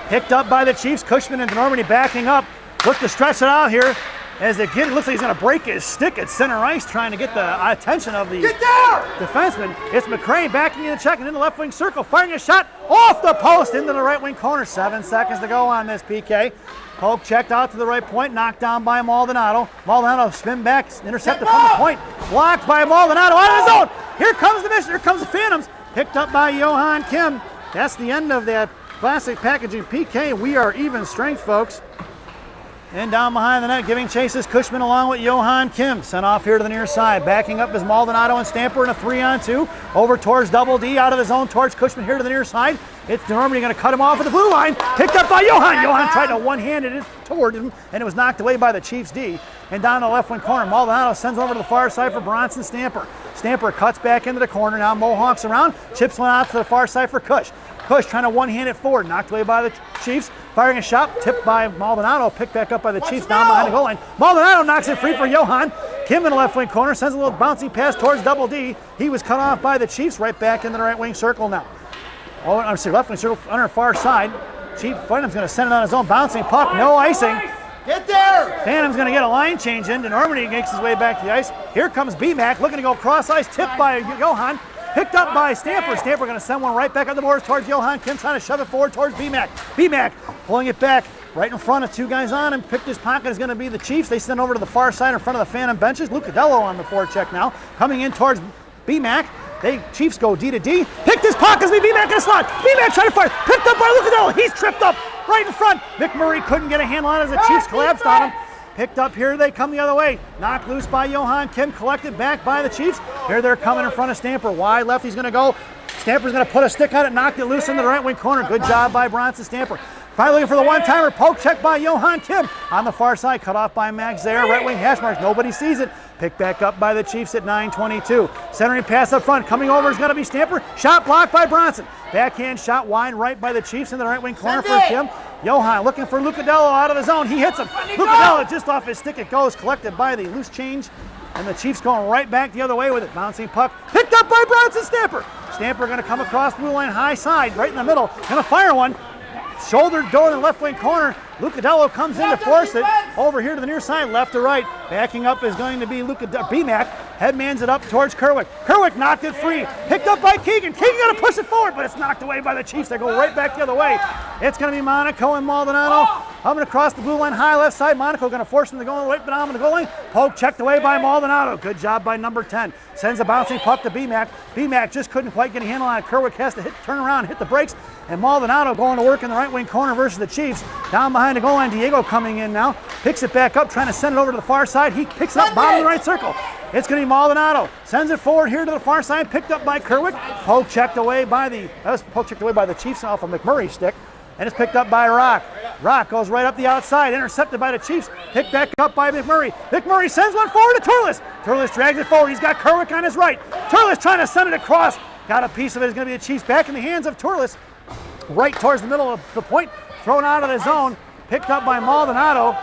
Picked up by the Chiefs. Cushman and DeNormandy backing up. Look to stretch it out here. As it looks like he's going to break his stick at center ice, trying to get the attention of the defenseman. It's McCray backing in the check and in the left wing circle, firing a shot off the post into the right wing corner. 7 seconds to go on this PK. Poke checked out to the right point, knocked down by Maldonado. Maldonado spin back, intercepted from the point, blocked by Maldonado out of the zone. Here comes the mission. Here comes the Phantoms. Picked up by Johan Kim. That's the end of that Classic Packaging PK. We are even strength, folks. And down behind the net, giving chase is Cushman along with Johan Kim. Sent off here to the near side. Backing up is Maldonado and Stamper in a 3-on-2. Over towards Double D, out of the zone towards Cushman here to the near side. It's DeNormandy going to cut him off at the blue line. Picked up by Johan. Johan tried to one-handed it toward him, and it was knocked away by the Chiefs D. And down to the left wing corner, Maldonado sends over to the far side for Bronson Stamper. Stamper cuts back into the corner. Now Mohawks around. Chips one out to the far side for Cush. Cush trying to one-hand it forward. Knocked away by the Chiefs. Firing a shot. Tipped by Maldonado. Picked back up by the Chiefs down behind the goal line. Maldonado knocks it free for Johan. Kim in the left wing corner. Sends a little bouncing pass towards Double D. He was cut off by the Chiefs. Right back into the right wing circle now. Oh, I'm sorry, left wing circle on our far side. Chief Phantom's going to send it on his own. Bouncing puck. No icing. Get there! Phantom's going to get a line change in. DeNormandy makes his way back to the ice. Here comes B-Mac looking to go cross ice. Tipped by Johan. Picked up by Stamper. Stamper going to send one right back on the boards towards Johan Kim, trying to shove it forward towards B-Mac. B-Mac pulling it back right in front of two guys on him. Picked his pocket is going to be the Chiefs. They send over to the far side in front of the Phantom benches. Lucadello on the forecheck now. Coming in towards B-Mac. Chiefs go D to D. Picked his pockets. B-Mac in the slot. B-Mac trying to fire. Picked up by Lucadello. He's tripped up right in front. McMurray couldn't get a handle on it as the Chiefs collapsed on him. Picked up here, they come the other way. Knocked loose by Johan Kim, collected back by the Chiefs. Here they're coming in front of Stamper. Wide left, he's gonna go. Stamper's gonna put a stick on it, knocked it loose into the right wing corner. Good job by Bronson Stamper. Finally looking for the one-timer, poke check by Johan Kim. On the far side, cut off by Max there. Right wing hash marks, nobody sees it. Picked back up by the Chiefs at 9:22. Centering pass up front, coming over is gonna be Stamper. Shot blocked by Bronson. Backhand shot wide right by the Chiefs in the right wing corner for Kim. Johan looking for Lucadello out of the zone. He hits him. Lucadello just off his stick. It goes, collected by the loose change. And the Chiefs going right back the other way with it. Bouncing puck picked up by Bronson Stamper. Stamper going to come across the blue line high side, right in the middle. Going to fire one. Shoulder door in the left wing corner. Lucadello comes in to force it over here to the near side, left to right. Backing up is going to be B-Mac. Headmans it up towards Kerwick. Kerwick knocked it free. Picked up by Keegan. Keegan got to push it forward, but it's knocked away by the Chiefs. They go right back the other way. It's going to be Monaco and Maldonado coming across the blue line high left side. Monaco going to force him to go right bottom of the goal line. Poke checked away by Maldonado. Good job by number 10. Sends a bouncing puck to B-Mac. B-Mac just couldn't quite get a handle on it. Kerwick has to turn around, hit the brakes. And Maldonado going to work in the right wing corner versus the Chiefs. Down behind the goal line, Diego coming in now. Picks it back up, trying to send it over to the far side. He picks it up bottom of the right circle. It's going to be Maldonado. Sends it forward here to the far side. Picked up by Kerwick. Poke checked away by the Chiefs off of McMurray's stick. And it's picked up by Rock. Rock goes right up the outside, intercepted by the Chiefs. Picked back up by McMurray. McMurray sends one forward to Turles. Turles drags it forward. He's got Kerwick on his right. Turles trying to send it across. Got a piece of it. It's going to be the Chiefs back in the hands of Turles. Right towards the middle of the point. Thrown out of the zone. Picked up by Maldonado.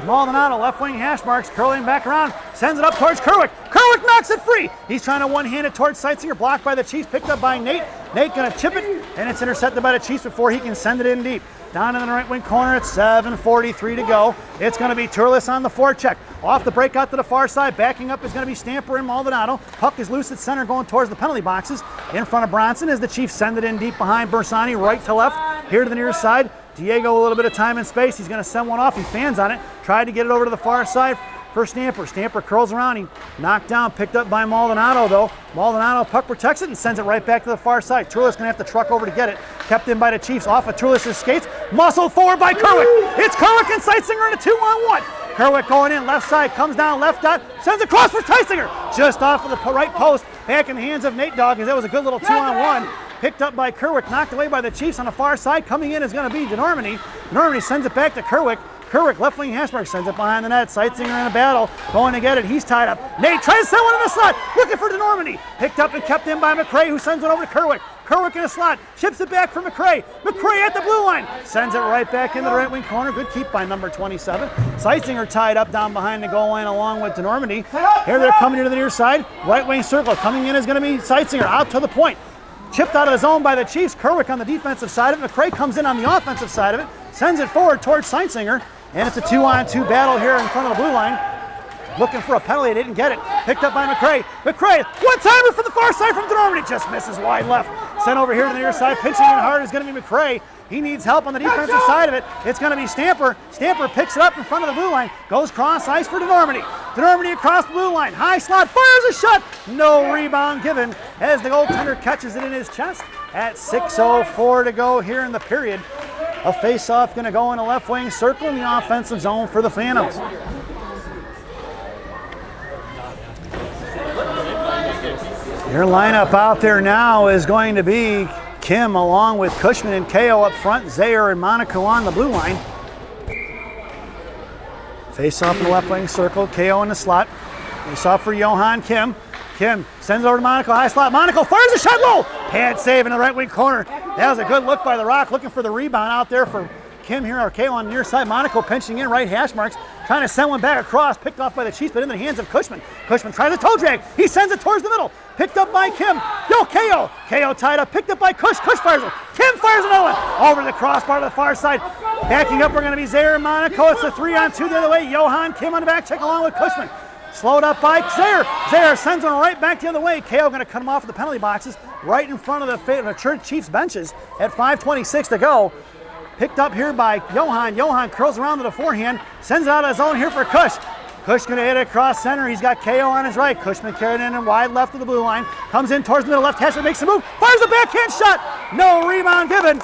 Maldonado, left wing hash marks, curling back around, sends it up towards Kerwick. Kerwick knocks it free. He's trying to one-hand it towards Seitzinger, blocked by the Chiefs, picked up by Nate. Nate gonna chip it, and it's intercepted by the Chiefs before he can send it in deep. Down in the right wing corner, it's 7:43 to go. It's gonna be Turles on the forecheck. Off the break out to the far side, backing up is gonna be Stamper and Maldonado. Puck is loose at center going towards the penalty boxes. In front of Bronson as the Chiefs send it in deep behind Bersani, right to left. Here to the near side. Diego a little bit of time and space. He's going to send one off. He fans on it. Tried to get it over to the far side for Stamper. Stamper curls around. He knocked down, picked up by Maldonado though. Maldonado puck protects it and sends it right back to the far side. Turles going to have to truck over to get it. Kept in by the Chiefs. Off of Turles' skates. Muscled forward by Kerwick. It's Kerwick and Seitzinger in a 2-on-1. Kerwick going in left side. Comes down left dot. Sends it across for Seitzinger. Just off of the right post. Back in the hands of Nate Dogg as that was a good little 2-on-1. Picked up by Kerwick, knocked away by the Chiefs on the far side. Coming in is going to be DeNormany. DeNormany sends it back to Kerwick. Kerwick, left wing hash mark, sends it behind the net. Seitzinger in a battle, going to get it. He's tied up. Nate tries to send one in the slot, looking for DeNormany. Picked up and kept in by McRae, who sends it over to Kerwick. Kerwick in a slot, chips it back for McRae. McRae at the blue line, sends it right back into the right wing corner. Good keep by number 27. Seitzinger tied up down behind the goal line along with DeNormany. Here they're coming into the near side. Right wing circle, coming in is going to be Seitzinger out to the point. Chipped out of the zone by the Chiefs. Kerwick on the defensive side of it. McRae comes in on the offensive side of it. Sends it forward towards Seitzinger. And it's a 2-on-2 battle here in front of the blue line. Looking for a penalty. Didn't get it. Picked up by McRae. McRae, one-timer for the far side from DeNormany. Just misses wide left. Sent over here to the near side. Pinching in hard is going to be McRae. He needs help on the defensive side of it. It's going to be Stamper. Stamper picks it up in front of the blue line. Goes cross ice for DeNormany. DeNormany across the blue line. High slot. Fires a shot. No rebound given as the goaltender catches it in his chest at 6:04 to go here in the period. A face-off going to go in the left wing circle in the offensive zone for the Phantoms. Your lineup out there now is going to be Kim along with Cushman and KO up front, Zayer and Monaco on the blue line. Face off in the left wing circle, KO in the slot. Face off for Johan Kim. Kim sends it over to Monaco, high slot. Monaco fires a shot low. Pad save in the right wing corner. That was a good look by the Rock, looking for the rebound out there for Kim here, or KO on the near side. Monaco pinching in, right hash marks, trying to send one back across, picked off by the Chiefs, but in the hands of Cushman. Cushman tries a toe drag. He sends it towards the middle. Picked up by Kim. Yo, KO. KO tied up, picked up by Cush. Cush fires it. Kim fires another one. Over the crossbar to the far side. Backing up, we're going to be Zayer and Monaco. It's a 3-on-2 the other way. Johan Kim on the back check along with Cushman. Slowed up by Zayer. Zayer sends one right back the other way. KO going to cut him off at the penalty boxes right in front of the Chiefs benches at 5:26 to go. Picked up here by Johan. Johan curls around to the forehand. Sends it out of his zone here for Cush. Cush going to hit it across center. He's got KO on his right. Cushman carried in and wide left of the blue line. Comes in towards the middle left. Hesper makes a move. Fires a backhand shot. No rebound given.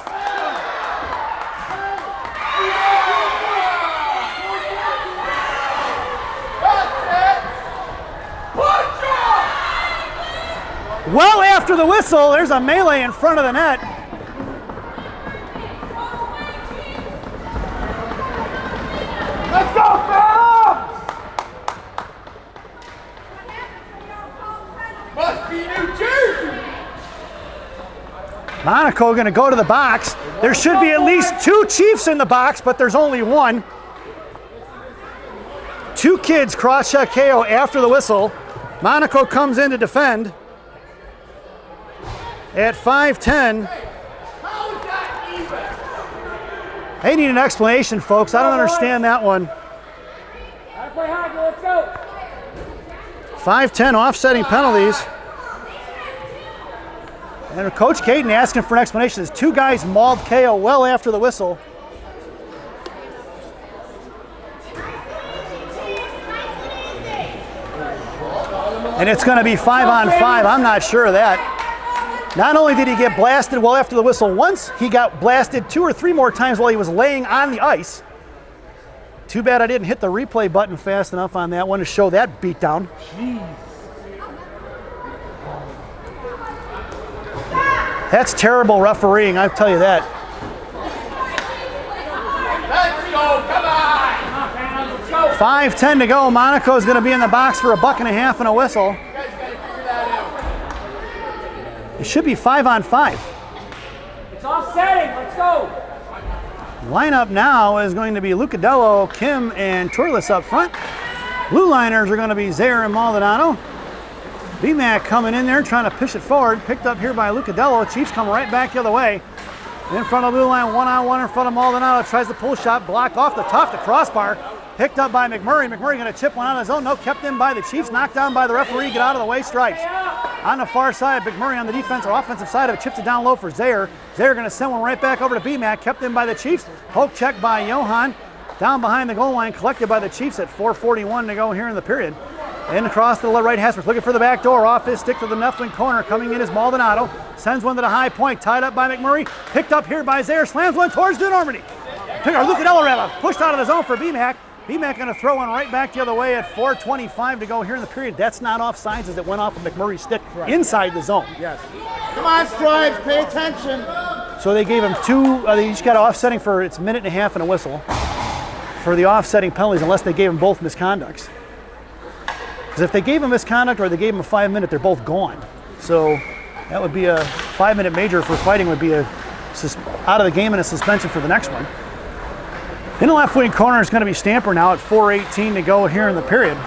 After the whistle, there's a melee in front of the net. Let's go, Phantoms! Must be New Jersey! Monaco going to go to the box. There should be at least 2 Chiefs in the box, but there's only 1. 2 kids cross-check KO after the whistle. Monaco comes in to defend. At 5:10. They need an explanation, folks. I don't understand that one. 5:10 offsetting penalties. And Coach Caden asking for an explanation. There's 2 guys mauled KO well after the whistle. And it's going to be 5-on-5. I'm not sure of that. Not only did he get blasted well after the whistle once, he got blasted 2 or 3 more times while he was laying on the ice. Too bad I didn't hit the replay button fast enough on that one to show that beatdown. That's terrible refereeing, I'll tell you that. Let's go, come on! Let's go! 5:10 to go. Monaco's going to be in the box for $1.50 and a whistle. You guys gotta figure that out. It should be 5-on-5. It's offsetting. Let's go. Lineup now is going to be Lucadello, Kim, and Turles up front. Blue liners are going to be Zaire and Maldonado. BMAC coming in there trying to push it forward. Picked up here by Lucadello. Chiefs come right back the other way. In front of the blue line, 1-on-1 in front of Maldonado. Tries the pull shot, blocked off the top, the crossbar. Picked up by McMurray. McMurray going to chip one out of his own. No, kept in by the Chiefs. Knocked down by the referee. Get out of the way, stripes. On the far side, McMurray on the defense or offensive side of it. Chips it down low for Zaire. Zaire going to send one right back over to BMAC. Kept in by the Chiefs. Poke check by Johan. Down behind the goal line. Collected by the Chiefs at 4:41 to go here in the period. And across to the right, Hasper looking for the back door. Off his stick to the left wing corner. Coming in is Maldonado. Sends one to the high point. Tied up by McMurray. Picked up here by Zaire. Slams one towards DeNormandie. Lucadello rather. Pushed out of the zone for BMAC. BMAC going to throw one right back the other way at 4:25 to go here in the period. That's not offsides as it went off of McMurray's stick inside the zone. Yes. Come on, Stripes, pay attention. So they gave him 2, they each got offsetting for it's 1.5 minutes and a whistle for the offsetting penalties unless they gave them both misconducts. Because if they gave him misconduct or they gave him a 5-minute, they're both gone. So that would be a 5-minute major for fighting would be out of the game and a suspension for the next one. In the left wing corner is going to be Stamper now at 4:18 to go here in the period.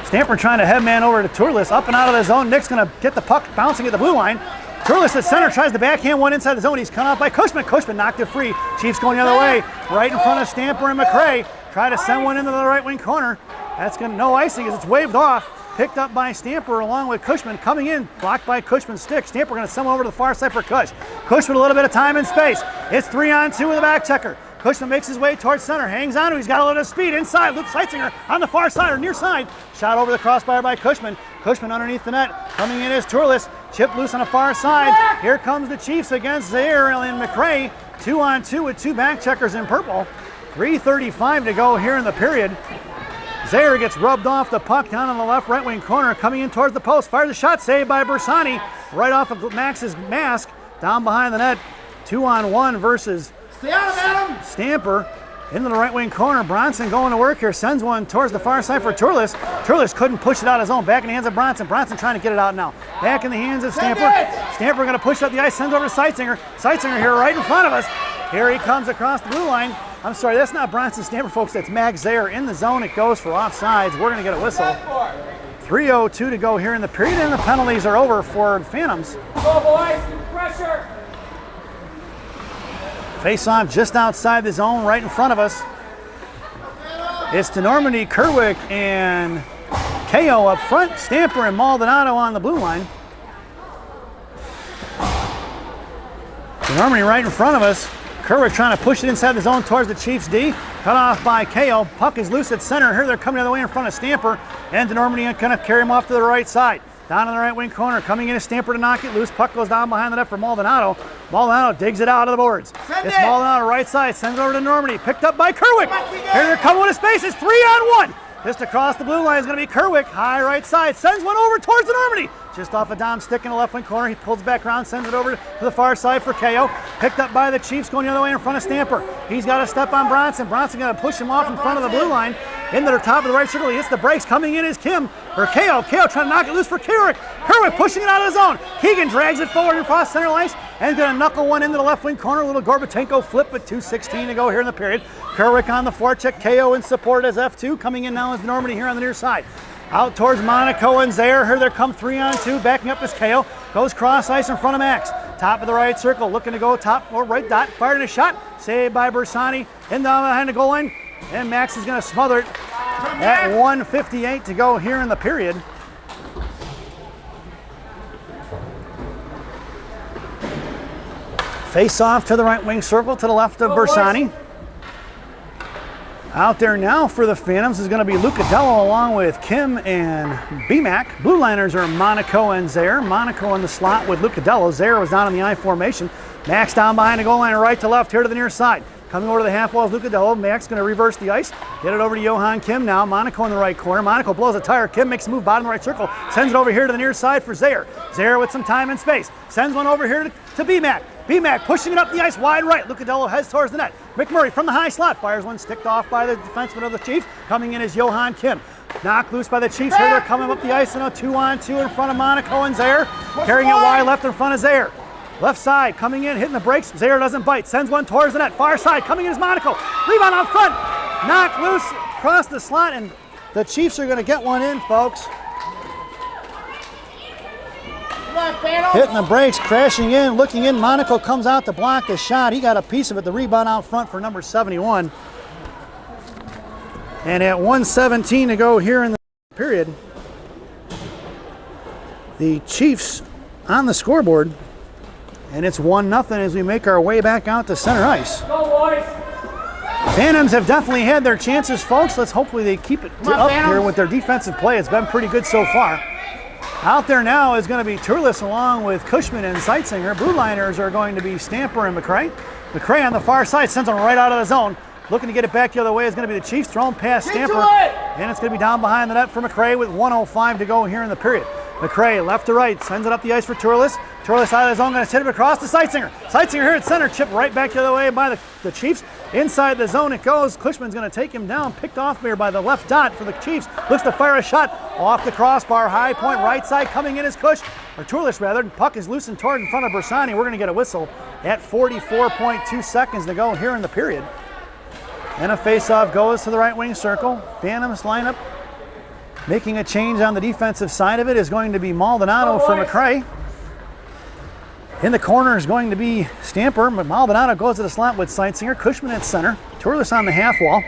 Stamper trying to headman over to Turles, up and out of the zone. Nick's going to get the puck bouncing at the blue line. Turles at center tries to backhand one inside the zone. He's cut off by Cushman. Cushman knocked it free. Chiefs going the other way, right in front of Stamper and McRae. Try to send one into the right wing corner. That's going to no icing as it's waved off. Picked up by Stamper along with Cushman. Coming in, blocked by Cushman's stick. Stamper going to send one over to the far side for Cush. Cush with a little bit of time and space. It's 3-on-2 with a back checker. Cushman makes his way towards center, hangs on to, he's got a little bit of speed inside. Luke Seitzinger on the far side or near side. Shot over the crossbar by Cushman. Cushman underneath the net. Coming in is Turles. Chip loose on the far side. Here comes the Chiefs against Zaire and McRae. 2-on-2 with 2 back checkers in purple. 3:35 to go here in the period. Zaire gets rubbed off the puck down on the left right wing corner. Coming in towards the post. Fires a shot saved by Bersani. Right off of Max's mask. Down behind the net. 2-on-1 versus Stamper into the right wing corner. Bronson going to work here. Sends one towards the far side for Turles. Turles couldn't push it out of his own. Back in the hands of Bronson. Bronson trying to get it out now. Back in the hands of Stamper. Stamper going to push up the ice. Sends over to Seitzinger. Seitzinger here right in front of us. Here he comes across the blue line. I'm sorry, that's not Bronson Stamper, folks. That's Max Zaire in the zone. It goes for offsides. We're going to get a whistle. 3:02 to go here in the period, and the penalties are over for Phantoms. Go, boys. Pressure. Face off just outside the zone, right in front of us. It's DeNormandie, Kerwick, and KO up front. Stamper and Maldonado on the blue line. DeNormandie right in front of us. Kerwick trying to push it inside the zone towards the Chiefs D. Cut off by KO. Puck is loose at center. Here they're coming the other way in front of Stamper. And DeNormandie going to carry him off to the right side. Down in the right wing corner. Coming in is Stamper to knock it loose. Puck goes down behind the net for Maldonado. Maldonado digs it out of the boards. It's Maldonado right side. Sends it over to Normandy. Picked up by Kerwick. Here they're coming with a space. It's 3-on-1. Just across the blue line is going to be Kerwick. High right side. Sends one over towards the Normandy. Just off a Dom stick in the left wing corner. He pulls back around, sends it over to the far side for KO. Picked up by the Chiefs, going the other way in front of Stamper. He's got to step on Bronson. Bronson going to push him off in front of the blue line. Into the top of the right circle. He hits the brakes. Coming in is KO. KO trying to knock it loose for Kerwick. Kerwick pushing it out of his zone. Keegan drags it forward and across center lines and going to knuckle one into the left wing corner. A little Gorbatenko flip with 2:16 to go here in the period. Kerwick on the forecheck. KO in support as F2. Coming in now is Normandy here on the near side. Out towards Monaco and Zaire. Here they come 3-on-2. Backing up is KO. Goes cross ice in front of Max. Top of the right circle. Looking to go top or right dot. Fired in a shot. Saved by Bersani. In down behind the goal line. And Max is going to smother it at 1:58 to go here in the period. Face off to the right wing circle to the left of Bersani. Out there now for the Phantoms is going to be Lucadello along with Kim and BMAC. Blue liners are Monaco and Zaire. Monaco in the slot with Lucadello. Zaire was down in the I formation. Max down behind the goal line, right to left here to the near side. Coming over to the half wall is Lucadello. Max going to reverse the ice. Get it over to Johan Kim now. Monaco in the right corner. Monaco blows a tire. Kim makes a move bottom right circle. Sends it over here to the near side for Zaire. Zaire with some time and space. Sends one over here to BMAC. BMAC pushing it up the ice wide right. Lucadello heads towards the net. McMurray from the high slot fires one sticked off by the defenseman of the Chiefs. Coming in is Johan Kim. Knocked loose by the Chiefs. Here they're coming up the ice in a 2-on-2 in front of Monaco and Zaire. Carrying it wide left in front of Zaire. Left side coming in, hitting the brakes. Zaire doesn't bite. Sends one towards the net. Far side coming in is Monaco. Rebound out front. Knocked loose across the slot, and the Chiefs are going to get one in, folks. Hitting the brakes, crashing in, looking in. Monaco comes out to block the shot. He got a piece of it. The rebound out front for number 71. And at 1:17 to go here in the period, the Chiefs on the scoreboard. And it's 1-0 as we make our way back out to center ice. Go, boys. Phantoms have definitely had their chances, folks. Let's hopefully they keep it up here with their defensive play. It's been pretty good so far. Out there now is going to be Turles along with Cushman and Seitzinger. Blue liners are going to be Stamper and McCray. McCray on the far side sends them right out of the zone. Looking to get it back the other way is going to be the Chiefs. Thrown past Stamper. And it's going to be down behind the net for McCray with 1:05 to go here in the period. McCray left to right, sends it up the ice for Turles. Turles out of his own, going to hit it across to Seitzinger. Seitzinger here at center, chipped right back the other way by the Chiefs. Inside the zone it goes. Cushman's going to take him down, picked off here by the left dot for the Chiefs. Looks to fire a shot off the crossbar, high point, right side coming in is Turles rather. Puck is loosened toward in front of Bersani. We're going to get a whistle at 44.2 seconds to go here in the period. And a face-off goes to the right wing circle. Phantoms lineup. Making a change on the defensive side of it is going to be Maldonado for McCray. In the corner is going to be Stamper. Maldonado goes to the slot with Seitzinger. Cushman at center. Turles on the half wall.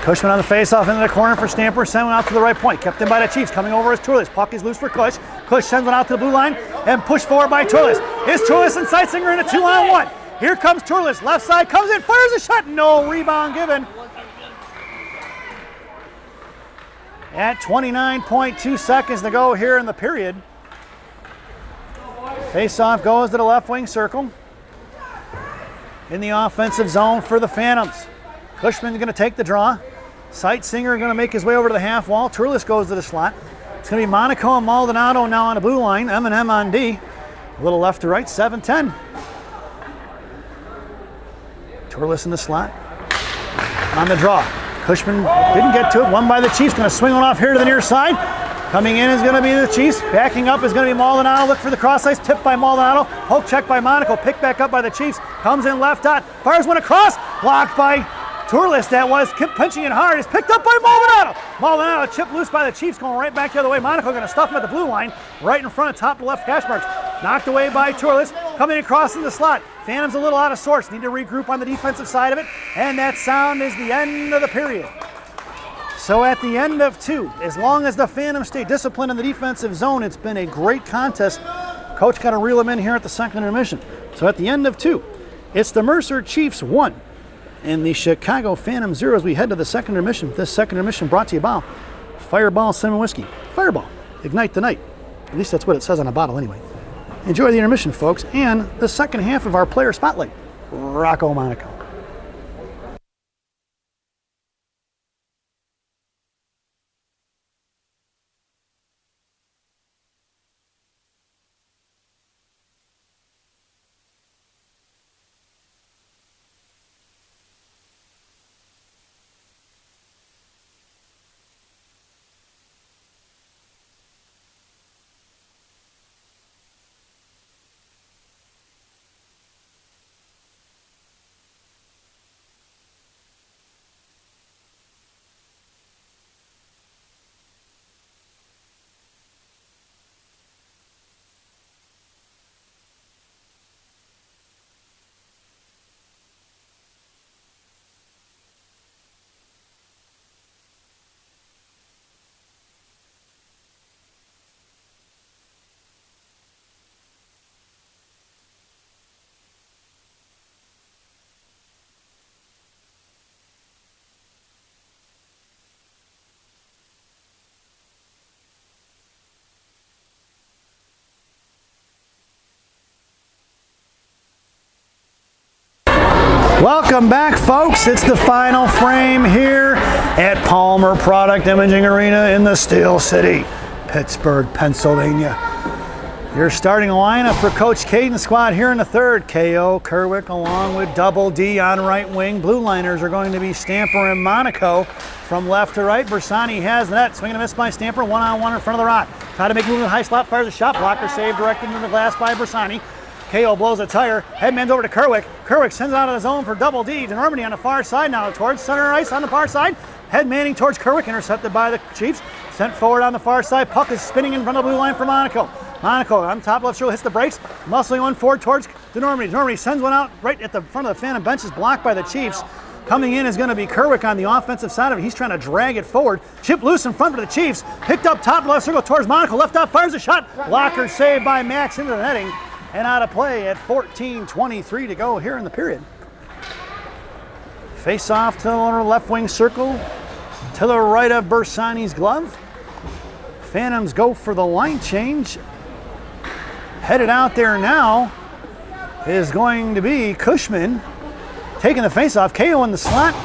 Cushman on the face-off into the corner for Stamper. Sent one out to the right point. Kept in by the Chiefs. Coming over is Turles. Puck is loose for Cush. Cush sends one out to the blue line and pushed forward by Turles. It's Turles and Seitzinger in a 2-on-1. Here comes Turles. Left side comes in. Fires a shot. No rebound given. At 29.2 seconds to go here in the period. Face-off goes to the left wing circle. In the offensive zone for the Phantoms. Cushman's going to take the draw. Seitzinger going to make his way over to the half wall. Turles goes to the slot. It's going to be Monaco and Maldonado now on the blue line. M&M on D. A little left to right, 7-10. Turles in the slot. On the draw. Cushman didn't get to it. Won by the Chiefs. Going to swing one off here to the near side. Coming in is going to be the Chiefs. Backing up is going to be Maldonado. Look for the cross ice. Tipped by Maldonado. Poke check by Monaco. Picked back up by the Chiefs. Comes in left dot. Fires one across. Blocked by Turles. That was pinching it hard. Is picked up by Maldonado. Maldonado chipped loose by the Chiefs. Going right back the other way. Monaco going to stuff him at the blue line. Right in front of top left hash marks. Knocked away by Turles. Coming across in the slot. Phantoms a little out of sorts. Need to regroup on the defensive side of it. And that sound is the end of the period. So at the end of 2, as long as the Phantoms stay disciplined in the defensive zone, it's been a great contest. Coach got to reel them in here at the second intermission. So at the end of 2, it's the Mercer Chiefs 1 and the Chicago Phantom 0 as we head to the second intermission. This second intermission brought to you by Fireball Cinnamon Whiskey. Fireball, ignite the night. At least that's what it says on a bottle anyway. Enjoy the intermission, folks, and the second half of our player spotlight. Rocco Monaco. Welcome back, folks. It's the final frame here at Palmer Product Imaging Arena in the Steel City, Pittsburgh, Pennsylvania. Your starting lineup for Coach Caden's squad here in the third. KO, Kerwick, along with Double D on right wing. Blue liners are going to be Stamper and Monaco. From left to right, Bersani has the net. Swing and a miss by Stamper, one-on-one in front of the rock. Try to make a move with a high slot, fires a shot. Blocker save directed into the glass by Bersani. KO blows a tire. Headman's over to Kerwick. Kerwick sends it out of the zone for Double D. DeNormandy on the far side now towards center ice on the far side. Headmanning towards Kerwick, intercepted by the Chiefs. Sent forward on the far side. Puck is spinning in front of the blue line for Monaco. Monaco on top left shoulder hits the brakes. Muscling one forward towards DeNormandy. DeNormandy sends one out right at the front of the Phantom benches, blocked by the Chiefs. Coming in is going to be Kerwick on the offensive side of it. He's trying to drag it forward. Chip loose in front of the Chiefs. Picked up top left circle towards Monaco. Left out, fires a shot. Blocker saved by Max into the netting. And out of play at 14:23 to go here in the period. Face off to the left wing circle. To the right of Bersani's glove. Phantoms go for the line change. Headed out there now is going to be Cushman. Taking the face-off, KO in the slot.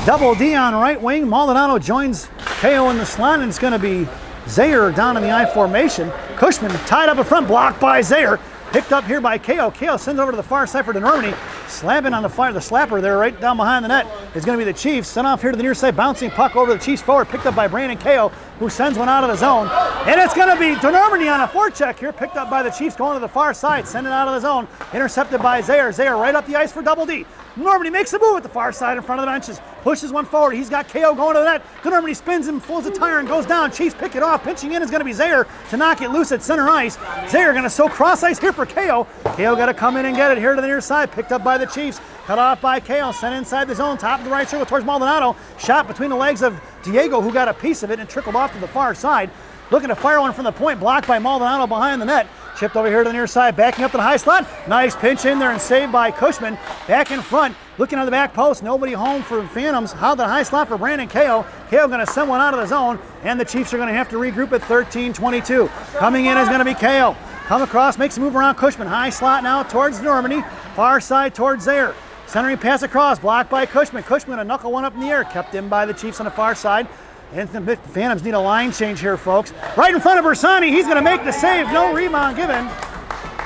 Double D on right wing. Maldonado joins KO in the slot, and it's going to be Zayer down in the I formation. Cushman tied up in front, blocked by Zayer. Picked up here by KO. KO sends over to the far side for DeNormandy. Slapping on the fire, the slapper there right down behind the net is going to be the Chiefs. Sent off here to the near side, bouncing puck over to the Chiefs forward. Picked up by Brandon KO, who sends one out of the zone. And it's going to be DeNormandy on a forecheck here. Picked up by the Chiefs going to the far side. Send it out of the zone. Intercepted by Zayer. Zayer right up the ice for Double D. DeNormandy makes a move at the far side in front of the benches. Pushes one forward. He's got KO going to the net. DeNormandy spins him, pulls a tire, and goes down. Chiefs pick it off. Pinching in is going to be Zayer to knock it loose at center ice. Zayer going to sow cross ice here for KO. KO got to come in and get it here to the near side. Picked up by the Chiefs. Cut off by KO. Sent inside the zone. Top of the right circle towards Maldonado. Shot between the legs of Diego, who got a piece of it and trickled off to the far side. Looking to fire one from the point. Blocked by Maldonado behind the net. Chipped over here to the near side, backing up to the high slot. Nice pinch in there and saved by Cushman. Back in front, looking on the back post. Nobody home for Phantoms. How the high slot for Brandon KO. KO going to send one out of the zone, and the Chiefs are going to have to regroup at 13:22. Coming in is going to be KO. Come across, makes a move around Cushman. High slot now towards Normandy. Far side towards Zayer. Centering pass across, blocked by Cushman. Cushman a knuckle one up in the air, kept in by the Chiefs on the far side. And the Phantoms need a line change here, folks. Right in front of Bersani, he's going to make the save. No rebound given.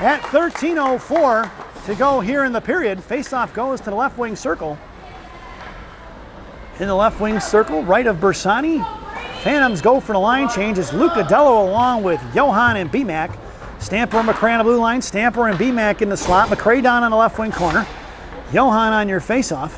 At 13:04 to go here in the period. Faceoff goes to the left wing circle. In the left wing circle, right of Bersani. Phantoms go for the line change. It's Luca Dello along with Johan and BMAC. Stamper and McCray on the blue line. Stamper and BMAC in the slot. McCray down on the left wing corner. Johan on your faceoff.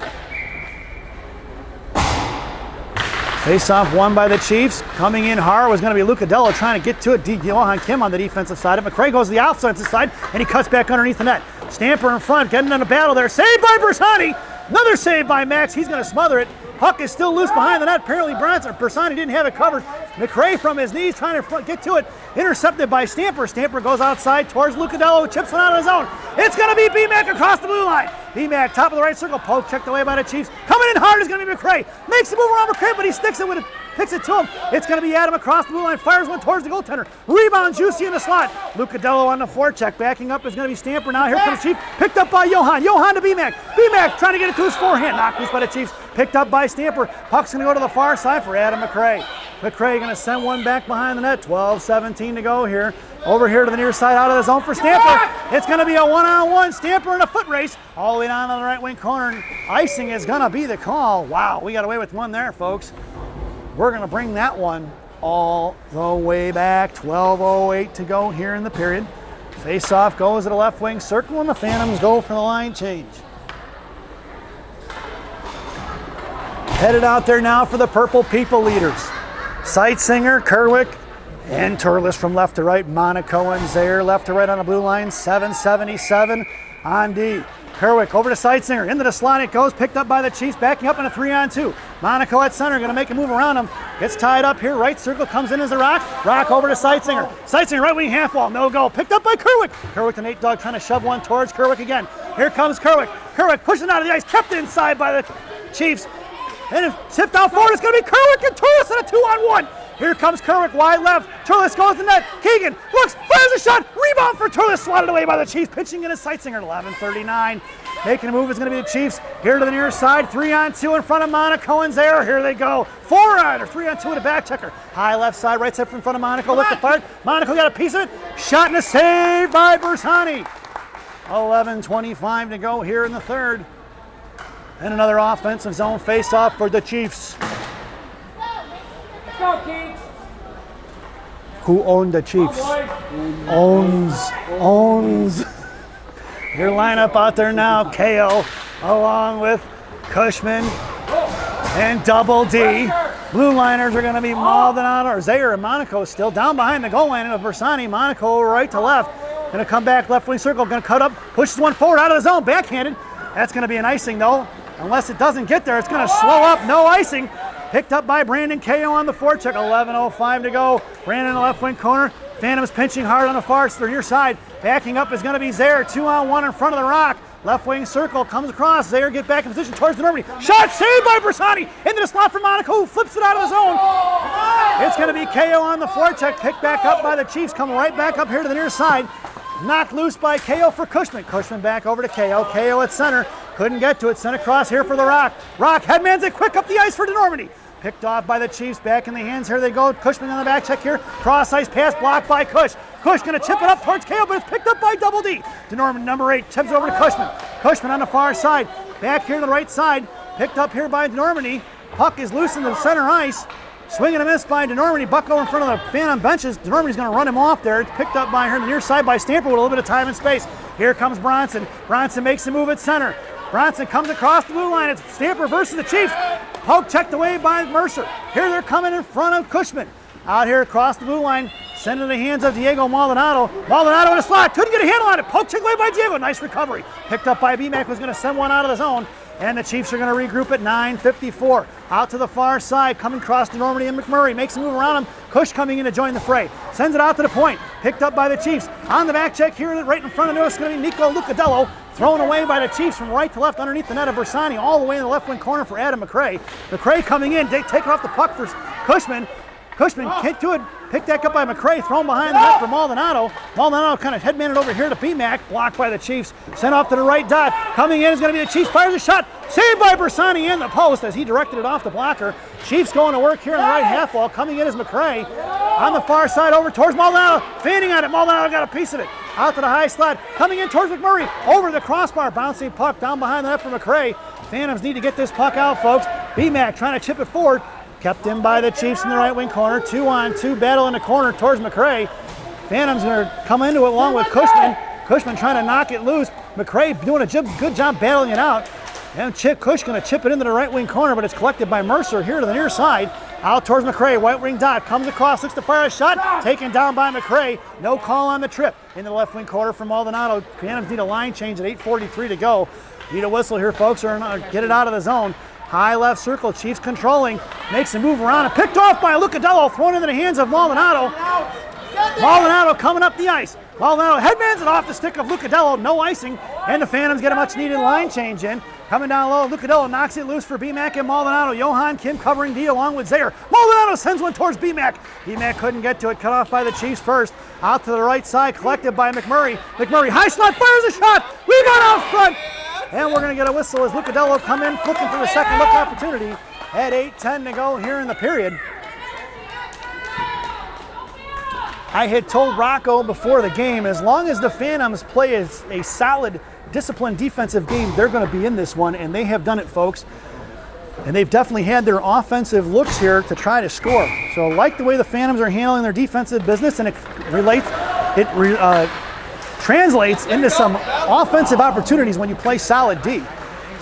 Face-off won by the Chiefs. Coming in hard was going to be Luca Dello trying to get to it. Johan Kim on the defensive side. McCray goes to the offensive side, and he cuts back underneath the net. Stamper in front, getting in a battle there. Saved by Bersani. Another save by Max. He's going to smother it. Puck is still loose behind the net. Apparently Bersani didn't have it covered. McCray from his knees trying to get to it. Intercepted by Stamper. Stamper goes outside towards Luca Dello, chips one out of his own. It's going to be BMAC across the blue line. BMAC, top of the right circle, poke checked away by the Chiefs. Coming in hard is going to be McCray. Makes the move around McCray, but he sticks it with it. Picks it to him. It's going to be Adam across the blue line. Fires one towards the goaltender. Rebound, Juicy in the slot. Luca Dello on the forecheck. Backing up is going to be Stamper now. Here comes Chief. Picked up by Johan. Johan to BMAC. BMAC trying to get it to his forehand. Knocked loose by the Chiefs. Picked up by Stamper. Puck's going to go to the far side for Adam McCray. McCray going to send one back behind the net. 12:17 to go here. Over here to the near side, out of the zone for Stamper. It's going to be a one-on-one. Stamper in a foot race. All the way down on the right wing corner. Icing is going to be the call. Wow, we got away with one there, folks. We're going to bring that one all the way back. 12:08 to go here in the period. Face-off goes to the left wing circle, and the Phantoms go for the line change. Headed out there now for the Purple People leaders. Sightsinger, Kerwick, and Turles from left to right. Monaco and Zayer left to right on the blue line. 7:77 on D. Kerwick over to Sightsinger. Into the slot it goes. Picked up by the Chiefs. Backing up in a 3-on-2. Monaco at center. Going to make a move around him. Gets tied up here. Right circle comes in as a rock. Rock over to Sightsinger. Sightsinger right wing half wall. No goal. Picked up by Kerwick. Kerwick to Nate Dogg trying to shove one towards Kerwick again. Here comes Kerwick. Kerwick pushing out of the ice. Kept inside by the Chiefs. And tipped out forward. It's going to be Kerwick and Turles in a 2-on-1. Here comes Kerwick, wide left. Turles goes to the net. Keegan looks, fires a shot. Rebound for Turles, swatted away by the Chiefs. Pitching in a Seitzinger, 11:39. Making a move is going to be the Chiefs. Here to the near side, 3-on-2 in front of Monaco and Zaire. Here they go. 3-on-2 with a back checker. High left side, right side in front of Monaco. Lift the fire. Monaco got a piece of it. Shot and a save by Bersani. 11:25 to go here in the third. And another offensive zone face-off for the Chiefs. Let's go, Kings. Who owned the Chiefs? Owns. Your lineup out there now, KO, along with Cushman and Double D. Blue liners are going to be Maldonado, or Zaire and Monaco still down behind the goal line of Bersani. Monaco right to left. Going to come back left wing circle, going to cut up, pushes one forward out of the zone, backhanded. That's going to be an icing though. Unless it doesn't get there, it's going to slow up, no icing. Picked up by Brandon KO on the forecheck, 11:05 to go. Brandon in the left wing corner. Phantom's pinching hard on the far near side. Backing up is going to be Zaire, 2-on-1 in front of the rock. Left wing circle, comes across. Zaire get back in position towards the Normandy. Shot saved by Bersani into the slot for Monaco, who flips it out of the zone. It's going to be KO on the forecheck, picked back up by the Chiefs, coming right back up here to the near side. Knocked loose by KO for Cushman. Cushman back over to KO. KO at center. Couldn't get to it. Sent across here for the Rock. Rock headmans it quick up the ice for DeNormandy. Picked off by the Chiefs. Back in the hands. Here they go. Cushman on the back check here. Cross ice pass blocked by Cush. Cush going to chip it up towards KO, but it's picked up by Double D. DeNorman, number 8, chips over to Cushman. Cushman on the far side. Back here to the right side. Picked up here by DeNormandy. Puck is loose in the center ice. Swing and a miss by DeNormandy. Buck over in front of the Phantom benches. DeNormandy's going to run him off there. It's picked up by her on the near side by Stamper with a little bit of time and space. Here comes Bronson. Bronson makes a move at center. Bronson comes across the blue line. It's Stamper versus the Chiefs. Poke checked away by Mercer. Here they're coming in front of Cushman. Out here across the blue line. Sent in the hands of Diego Maldonado. Maldonado in a slot. Couldn't get a handle on it. Poke checked away by Diego. Nice recovery. Picked up by BMAC. Was going to send one out of the zone. And the Chiefs are going to regroup at 9:54. Out to the far side, coming across to Normandy and McMurray. Makes a move around him. Cush coming in to join the fray. Sends it out to the point. Picked up by the Chiefs. On the back check here, right in front of us, is going to be Nico Lucadello. Thrown away by the Chiefs from right to left underneath the net of Bersani, all the way in the left wing corner for Adam McRae. McRae coming in, taking off the puck for Cushman. Cushman can't do it. Picked that up by McRae, thrown behind the net for Maldonado. Maldonado kind of headmanted over here to BMAC, blocked by the Chiefs. Sent off to the right dot. Coming in is going to be the Chiefs. Fires a shot. Saved by Bersani in the post as he directed it off the blocker. Chiefs going to work here in the right half wall. Coming in is McRae. On the far side over towards Maldonado. Fanning on it. Maldonado got a piece of it. Out to the high slot. Coming in towards McMurray. Over the crossbar. Bouncing puck down behind the net for McRae. Phantoms need to get this puck out, folks. BMAC trying to chip it forward. Kept in by the Chiefs in the right wing corner. 2-on-2 battle in the corner towards McRae. Phantoms going to come into it along with Cushman. Cushman trying to knock it loose. McRae doing a good job battling it out. And Cush going to chip it into the right wing corner, but it's collected by Mercer here to the near side. Out towards McRae. White wing dot. Comes across. Looks to fire a shot. Taken down by McRae. No call on the trip. In the left wing corner from Maldonado. Phantoms need a line change at 8:43 to go. Need a whistle here, folks, or get it out of the zone. High left circle, Chiefs controlling, makes a move around and picked off by Lucadello, thrown into the hands of Maldonado. Maldonado coming up the ice. Maldonado headmans it off the stick of Lucadello, no icing, and the Phantoms get a much needed line change in. Coming down low, Lucadello knocks it loose for BMAC and Maldonado. Johan Kim covering D along with Zaire. Maldonado sends one towards BMAC. BMAC couldn't get to it, cut off by the Chiefs first. Out to the right side, collected by McMurray. McMurray, high slot, fires a shot. Rebound out front. And we're going to get a whistle as Lucadello come in, looking for the second look opportunity at 8:10 to go here in the period. I had told Rocco before the game, as long as the Phantoms play a solid, disciplined defensive game, they're going to be in this one, and they have done it, folks. And they've definitely had their offensive looks here to try to score. So I like the way the Phantoms are handling their defensive business, and it translates into some offensive opportunities when you play solid D.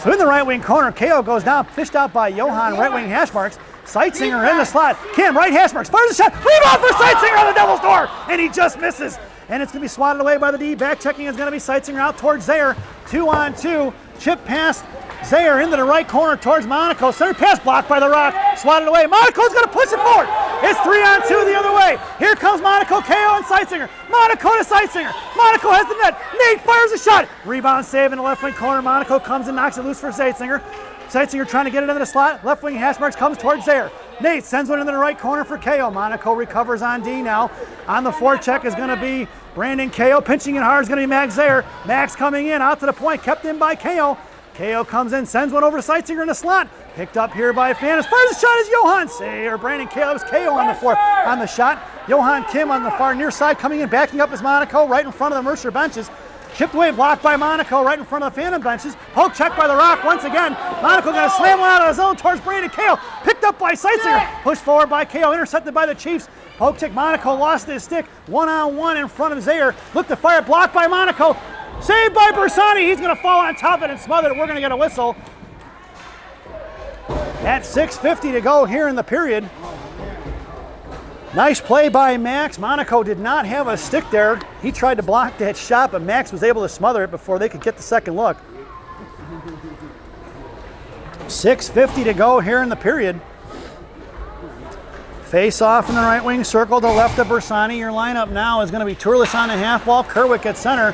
So in the right wing corner, KO goes down, fished out by Johan, right wing hash marks. Seitzinger in the slot. Kim, right hash marks, fires a shot. Rebound for Seitzinger on the Devil's door, and he just misses. And it's going to be swatted away by the D. Back checking is going to be Seitzinger out towards Zaire. 2-on-2. Chip past Zaire into the right corner towards Monaco. Center pass blocked by the Rock. Swatted away. Monaco's going to push it forward. It's 3-on-2 the other way. Here comes Monaco, KO, and Seitzinger. Monaco to Seitzinger. Monaco has the net. Nate fires a shot. Rebound save in the left wing corner. Monaco comes and knocks it loose for Seitzinger. Seitzinger trying to get it into the slot. Left wing hash marks comes towards Zaire. Nate sends one into the right corner for KO. Monaco recovers on D now. On the forecheck is going to be Brandon KO. Pinching in hard is going to be Max Zayer. Max coming in, out to the point, kept in by KO. KO comes in, sends one over to Seitzinger in the slot. Picked up here by Fan. As far as the shot is Johan Sayer. Brandon KO. It was KO on the floor on the shot. Johan Kim on the far near side coming in, backing up is Monaco right in front of the Mercer benches. Chipped away, blocked by Monaco right in front of the Phantom benches. Poke check by the Rock once again. Monaco going to slam one out of his own towards Brandon KO. Picked up by Seitzinger. Pushed forward by KO. Intercepted by the Chiefs. Poke check. Monaco lost his stick. One-on-one in front of Zayer. Looked to fire. Blocked by Monaco. Saved by Bersani. He's going to fall on top of it and smother it. We're going to get a whistle. At 6:50 to go here in the period. Nice play by Max. Monaco did not have a stick there. He tried to block that shot, but Max was able to smother it before they could get the second look. 6:50 to go here in the period. Face off in the right wing circle to left of Bersani. Your lineup now is going to be Turles on the half wall, Kerwick at center,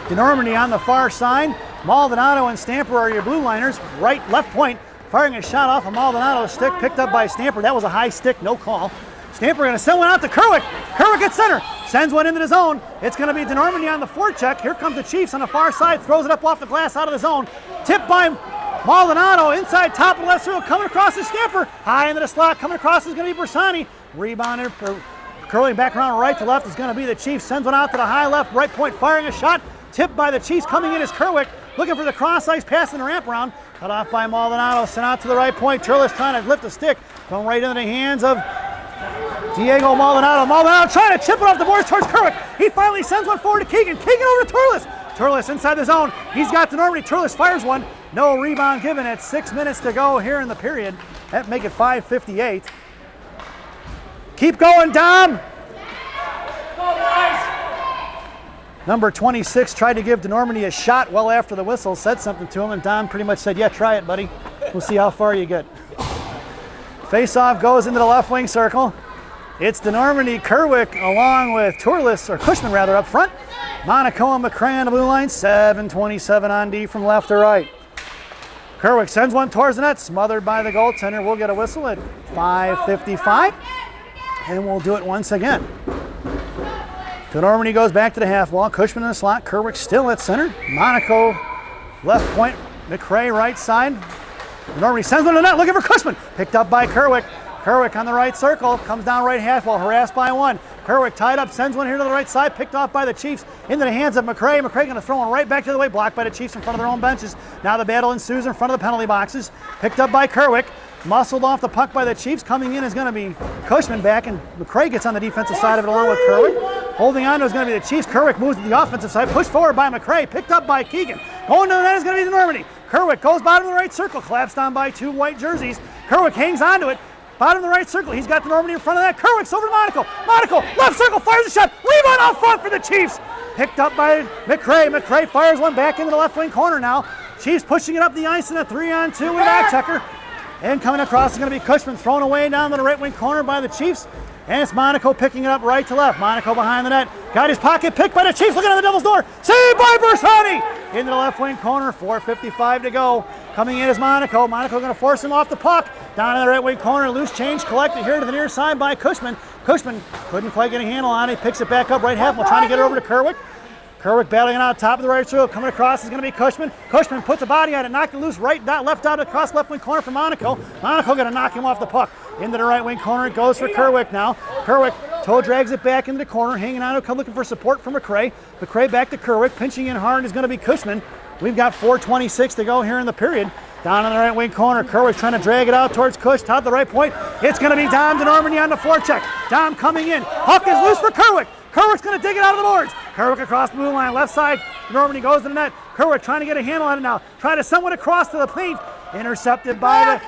DeNormandy on the far side. Maldonado and Stamper are your blue liners. Right, left point, firing a shot off of Maldonado's stick, picked up by Stamper. That was a high stick, no call. Stamper going to send one out to Kerwick. Kerwick at center. Sends one into the zone. It's going to be DeNormandy on the forecheck. Here comes the Chiefs on the far side. Throws it up off the glass out of the zone. Tipped by Maldonado. Inside top of the left circle. Coming across is Stamper. High into the slot. Coming across is going to be Bersani. Rebounded. Curling back around right to left is going to be the Chiefs. Sends one out to the high left. Right point firing a shot. Tipped by the Chiefs. Coming in is Kerwick. Looking for the cross ice. Passing the ramp around. Cut off by Maldonado. Sent out to the right point. Turles trying to lift a stick. Going right into the hands of Diego Maldonado. Maldonado trying to chip it off the boards towards Kerwick. He finally sends one forward to Keegan. Keegan over to Turles. Turles inside the zone. He's got DeNormandy. Turles fires one. No rebound given at 6 minutes to go here in the period. That make it 5:58. Keep going, Dom. Number 26 tried to give DeNormandy a shot well after the whistle. Said something to him, and Dom pretty much said, yeah, try it, buddy. We'll see how far you get. Face-off goes into the left wing circle. It's DeNormandy, Kerwick, along with Turles, or Cushman rather, up front. Monaco and McCray on the blue line. 7:27 on D from left to right. Kerwick sends one towards the net, smothered by the goaltender. We'll get a whistle at 5:55, and we'll do it once again. DeNormandy goes back to the half wall. Cushman in the slot. Kerwick still at center. Monaco left point. McCray right side. DeNormandy sends one to the net, looking for Cushman. Picked up by Kerwick. Kerwick on the right circle, comes down right half wall, harassed by one. Kerwick tied up, sends one here to the right side, picked off by the Chiefs, into the hands of McCray. McCray going to throw one right back to the way, blocked by the Chiefs in front of their own benches. Now the battle ensues in front of the penalty boxes. Picked up by Kerwick, muscled off the puck by the Chiefs. Coming in is going to be Cushman back, and McCray gets on the defensive side of it along with Kerwick. Holding on to is going to be the Chiefs. Kerwick moves to the offensive side, pushed forward by McCray, picked up by Keegan. Going to the net is going to be DeNormandy. Kerwick goes bottom of the right circle, collapsed down by two white jerseys. Kerwick hangs on to it. Bottom of the right circle, he's got DeNormandy in front of that. Kerwick's over to Monaco. Monaco, left circle, fires a shot. Rebound out front for the Chiefs. Picked up by McCray. McCray fires one back into the left wing corner now. Chiefs pushing it up the ice in a 3-on-2 with back-checker. And coming across is going to be Cushman, thrown away down to the right wing corner by the Chiefs. And it's Monaco picking it up right to left. Monaco behind the net. Got his pocket picked by the Chiefs, looking at the Devil's door. Saved by Bersani. Into the left wing corner, 4:55 to go. Coming in is Monaco. Monaco going to force him off the puck. Down in the right wing corner, loose change collected here to the near side by Cushman. Cushman couldn't quite get a handle on it. He picks it back up right half. We're trying to get it over to Kerwick. Kerwick battling out top of the right circle. Coming across is going to be Cushman. Cushman puts a body on it, knocked it loose, left out across left wing corner for Monaco. Monaco going to knock him off the puck. Into the right wing corner, it goes for Kerwick now. Kerwick toe drags it back into the corner, hanging on to it, looking for support from McCray. McCray back to Kerwick, pinching in hard is going to be Cushman. We've got 4:26 to go here in the period. Down in the right wing corner, Kerwick trying to drag it out towards Cush, top of the right point. It's going to be Dom DeNormandy on the forecheck. Dom coming in. Puck is loose for Kerwick. Kerwick's going to dig it out of the boards. Kerwick across the blue line, left side. DeNormandy goes to the net. Kerwick trying to get a handle on it now. Trying to send one across to the paint. Intercepted by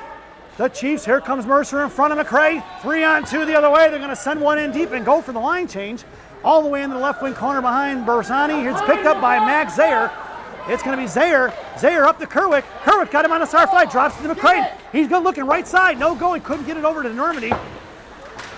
the Chiefs. Here comes Mercer in front of McCray. 3-on-2 the other way. They're going to send one in deep and go for the line change. All the way into the left wing corner behind Bersani. Here's picked up by Max Zayer. It's going to be Zayer. Zayer up to Kerwick. Kerwick got him on the star fly. Drops it to McCray. He's good looking right side. No go. He couldn't get it over to Normandy.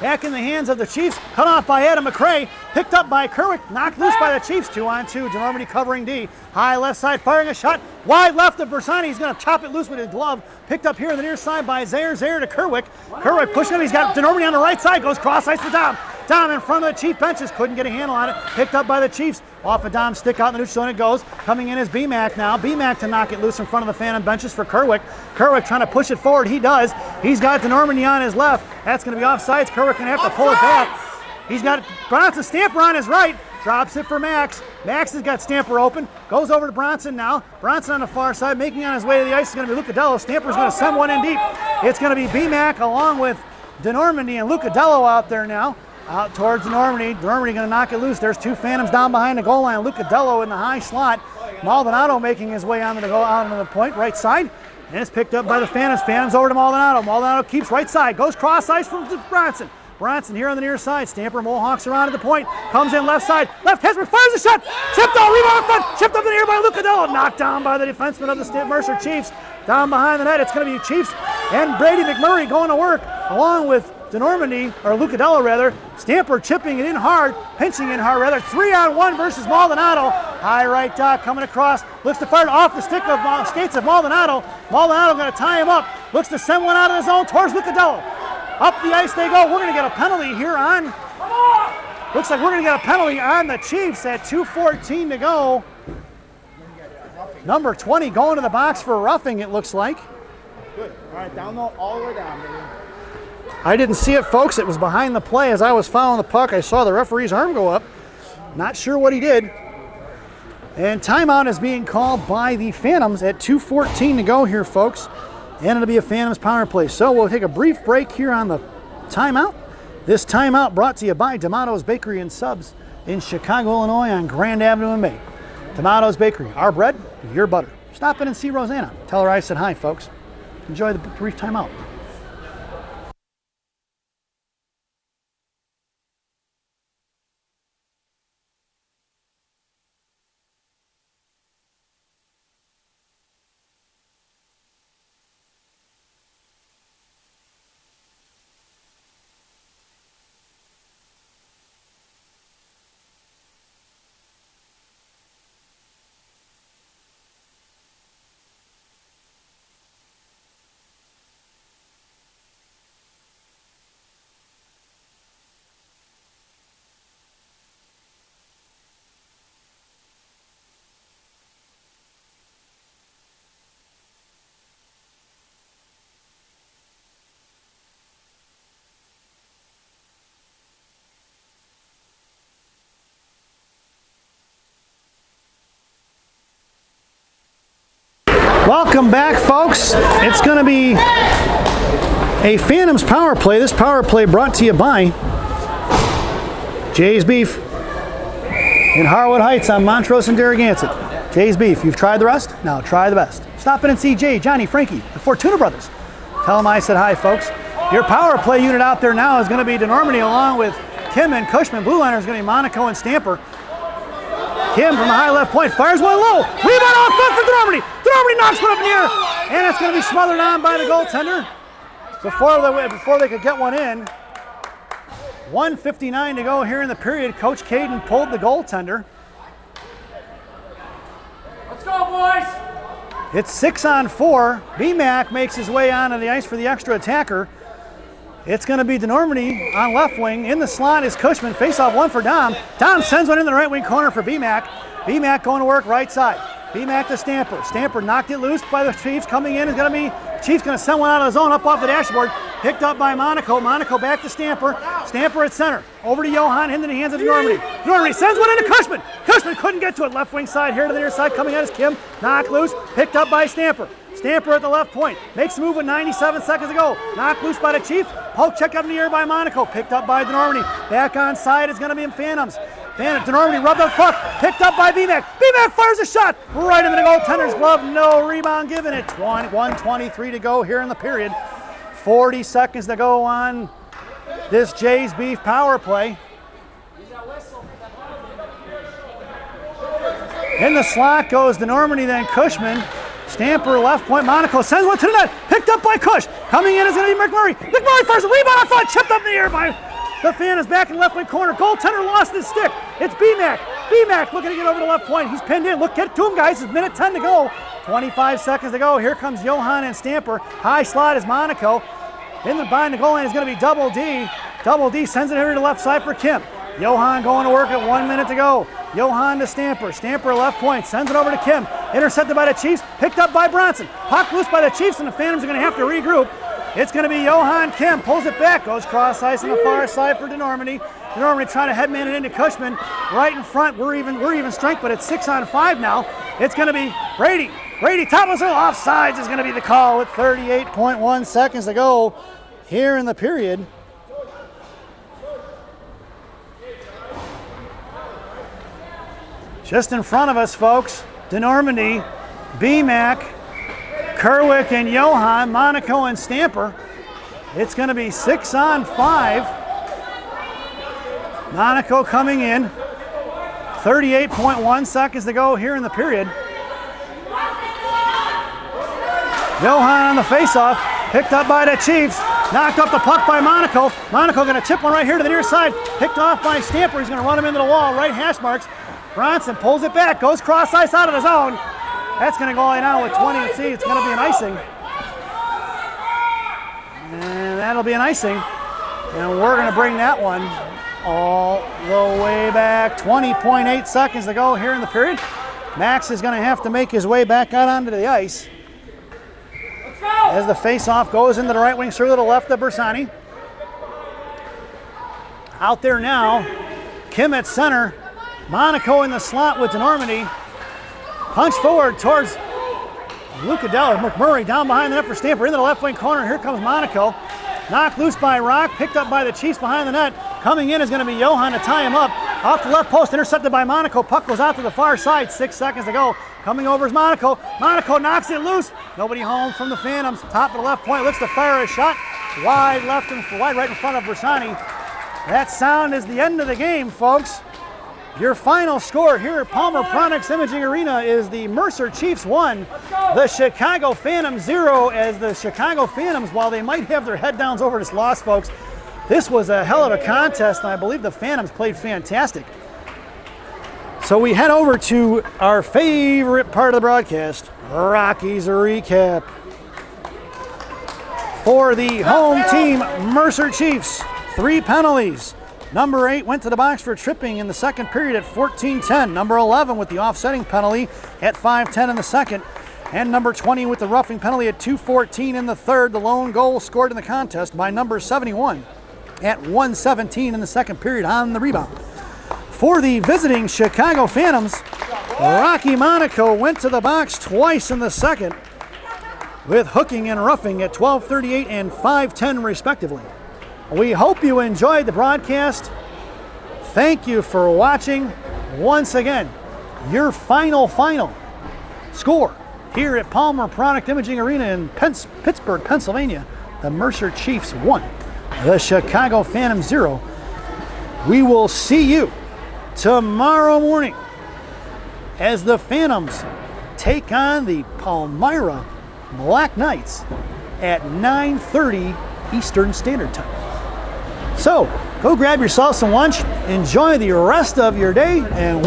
Back in the hands of the Chiefs. Cut off by Adam McCray. picked up by Kerwick, knocked loose by the Chiefs. 2-on-2, DeNormandie covering D. High left side, firing a shot. Wide left of Bersani. He's going to chop it loose with his glove. Picked up here on the near side by Zaire. Zaire to Kerwick. Kerwick pushing him. He's got DeNormandie on the right side. Goes cross ice for Dom. Dom in front of the Chief benches. Couldn't get a handle on it. Picked up by the Chiefs. Off of Dom's stick out in the neutral zone it goes. Coming in is BMAC now. BMAC to knock it loose in front of the Phantom benches for Kerwick. Kerwick trying to push it forward. He does. He's got DeNormandie on his left. That's going to be offsides. Kerwick going to have to pull it back. He's got Bronson Stamper on his right. Drops it for Max. Max has got Stamper open. Goes over to Bronson now. Bronson on the far side, making on his way to the ice is going to be Lucadello. Stamper's going to send one in deep. It's going to be BMAC along with DeNormandie and Lucadello out there now. Out towards DeNormandie. DeNormandie going to knock it loose. There's two Phantoms down behind the goal line. Lucadello in the high slot. Maldonado making his way onto the goal, out onto the point, right side. And it's picked up by the Phantoms. Phantoms over to Maldonado. Maldonado keeps right side. Goes cross ice from Bronson. Bronson here on the near side. Stamper Mohawks around to the point. Comes in left side. Left Hesper fires a shot. Chipped on, rebound in front. Chipped up in the air by Lucadello. Knocked down by the defenseman of the Mercer Chiefs. Down behind the net. It's going to be Chiefs and Brady McMurray going to work along with DeNormandie, or Lucadello rather. Stamper chipping it in hard, pinching in hard rather. 3-on-1 versus Maldonado. High right dot coming across. Looks to fire it off the stick of skates of Maldonado. Maldonado going to tie him up. Looks to send one out of the zone towards Lucadello. Up the ice they go. We're going to get a penalty here on. Looks like we're going to get a penalty on the Chiefs at 2:14 to go. Number 20 going to the box for roughing, it looks like. Good. All right, down low, all the way down, baby. I didn't see it, folks. It was behind the play. As I was following the puck, I saw the referee's arm go up. Not sure what he did. And timeout is being called by the Phantoms at 2:14 to go here, folks. And it'll be a Phantoms power play. So we'll take a brief break here on the timeout. This timeout brought to you by D'Amato's Bakery and Subs in Chicago, Illinois on Grand Avenue in May. D'Amato's Bakery, our bread, your butter. Stop in and see Rosanna. Tell her I said hi, folks. Enjoy the brief timeout. Welcome back, folks. It's going to be a Phantoms power play. This power play brought to you by Jay's Beef in Harwood Heights on Montrose and Darragansett. Jay's Beef. You've tried the rest? Now try the best. Stop in and see Jay, Johnny, Frankie, the Fortuna brothers. Tell them I said hi, folks. Your power play unit out there now is going to be DeNormandie along with Kim and Cushman. Blue liner is going to be Monaco and Stamper. Kim from the high left point fires one low. Rebound off front for DeNormandie. DeNormandie knocks one up in the air, and it's going to be smothered on by the goaltender before they could get one in. 1:59 to go here in the period. Coach Caden pulled the goaltender. Let's go, boys! It's 6-on-4. BMAC makes his way onto the ice for the extra attacker. It's going to be DeNormandie on left wing. In the slot is Cushman. Face-off one for Dom. Dom sends one in the right wing corner for BMAC. BMAC going to work right side. BMAC to Stamper. Stamper knocked it loose by the Chiefs. Coming in is going to be Chiefs going to send one out of the zone up off the dashboard. Picked up by Monaco. Monaco back to Stamper. Stamper at center. Over to Johan into the hands of DeNormandie. DeNormandie sends one into Cushman. Cushman couldn't get to it. Left wing side here to the near side. Coming out is Kim. Knocked loose. Picked up by Stamper. Stamper at the left point. Makes a move with 97 seconds to go. Knocked loose by the Chief. Poke check up in the air by Monaco. Picked up by DeNormandie. Back on side is going to be in Phantoms. DeNormandie rubbed up puck. Picked up by BMAC. BMAC fires a shot right into the goaltender's glove. No rebound given it. 1:23 to go here in the period. 40 seconds to go on this Jay's Beef power play. In the slot goes DeNormandie, then Cushman. Stamper left point. Monaco sends one to the net. Picked up by Cush. Coming in is going to be McMurray. McMurray first. Rebound on front. Chipped up in the air by The Phantoms back in the left wing corner. Goaltender lost his stick. It's B-Mac. B-Mac looking to get over the left point. He's pinned in. Look, get to him, guys. It's minute 10 to go. 25 seconds to go. Here comes Johan and Stamper. High slot is Monaco. In the behind the goal line is going to be Double D. Double D sends it here to the left side for Kim. Johan going to work at 1 minute to go. Johan to Stamper. Stamper left point. Sends it over to Kim. Intercepted by the Chiefs. Picked up by Bronson. Puck loose by the Chiefs, and the Phantoms are going to have to regroup. It's going to be Johan Kim. Pulls it back. Goes cross ice on the far side for DeNormandie. DeNormandie trying to headman it into Cushman. Right in front. We're even strength, but it's 6-on-5 now. It's going to be Brady. Brady topless offsides is going to be the call with 38.1 seconds to go here in the period. Just in front of us, folks, DeNormandie, B-Mac, Kerwick and Johan, Monaco and Stamper. It's going to be 6-on-5. Monaco coming in. 38.1 seconds to go here in the period. Johan on the faceoff, picked up by the Chiefs. Knocked off the puck by Monaco. Monaco going to chip one right here to the near side. Picked off by Stamper. He's going to run him into the wall. Right hash marks. Bronson pulls it back. Goes cross ice out of the zone. That's going to go right now with 20. See, it's going to be an icing. And that'll be an icing. And we're going to bring that one all the way back. 20.8 seconds to go here in the period. Max is going to have to make his way back out onto the ice. As the face-off goes into the right wing, through to the left of Bersani. Out there now, Kim at center. Monaco in the slot with DeNormandie. Punch forward towards Lucadella. McMurray down behind the net for Stamper into the left wing corner. Here comes Monaco. Knocked loose by Rock, picked up by the Chiefs behind the net. Coming in is going to be Johan to tie him up. Off the left post, intercepted by Monaco. Puck goes out to the far side. 6 seconds to go. Coming over is Monaco. Monaco knocks it loose. Nobody home from the Phantoms. Top of the left point. Looks to fire a shot. Wide left and wide right in front of Bersani. That sound is the end of the game, folks. Your final score here at Palmer Products Imaging Arena is the Mercer Chiefs 1, the Chicago Phantoms 0, as the Chicago Phantoms, while they might have their head downs over this loss, folks, this was a hell of a contest, and I believe the Phantoms played fantastic. So we head over to our favorite part of the broadcast, Rockies Recap. For the home team, Mercer Chiefs, 3 penalties. Number 8 went to the box for tripping in the second period at 14:10. Number 11 with the offsetting penalty at 5:10 in the second. And number 20 with the roughing penalty at 2:14 in the third. The lone goal scored in the contest by number 71 at 1:17 in the second period on the rebound. For the visiting Chicago Phantoms, Rocky Monaco went to the box twice in the second with hooking and roughing at 12:38 and 5:10 respectively. We hope you enjoyed the broadcast. Thank you for watching. Once again, your final score here at Palmer Product Imaging Arena in Pittsburgh, Pennsylvania. The Mercer Chiefs 1, the Chicago Phantoms 0. We will see you tomorrow morning as the Phantoms take on the Palmyra Black Knights at 9:30 Eastern Standard Time. So, go grab yourself some lunch, enjoy the rest of your day, and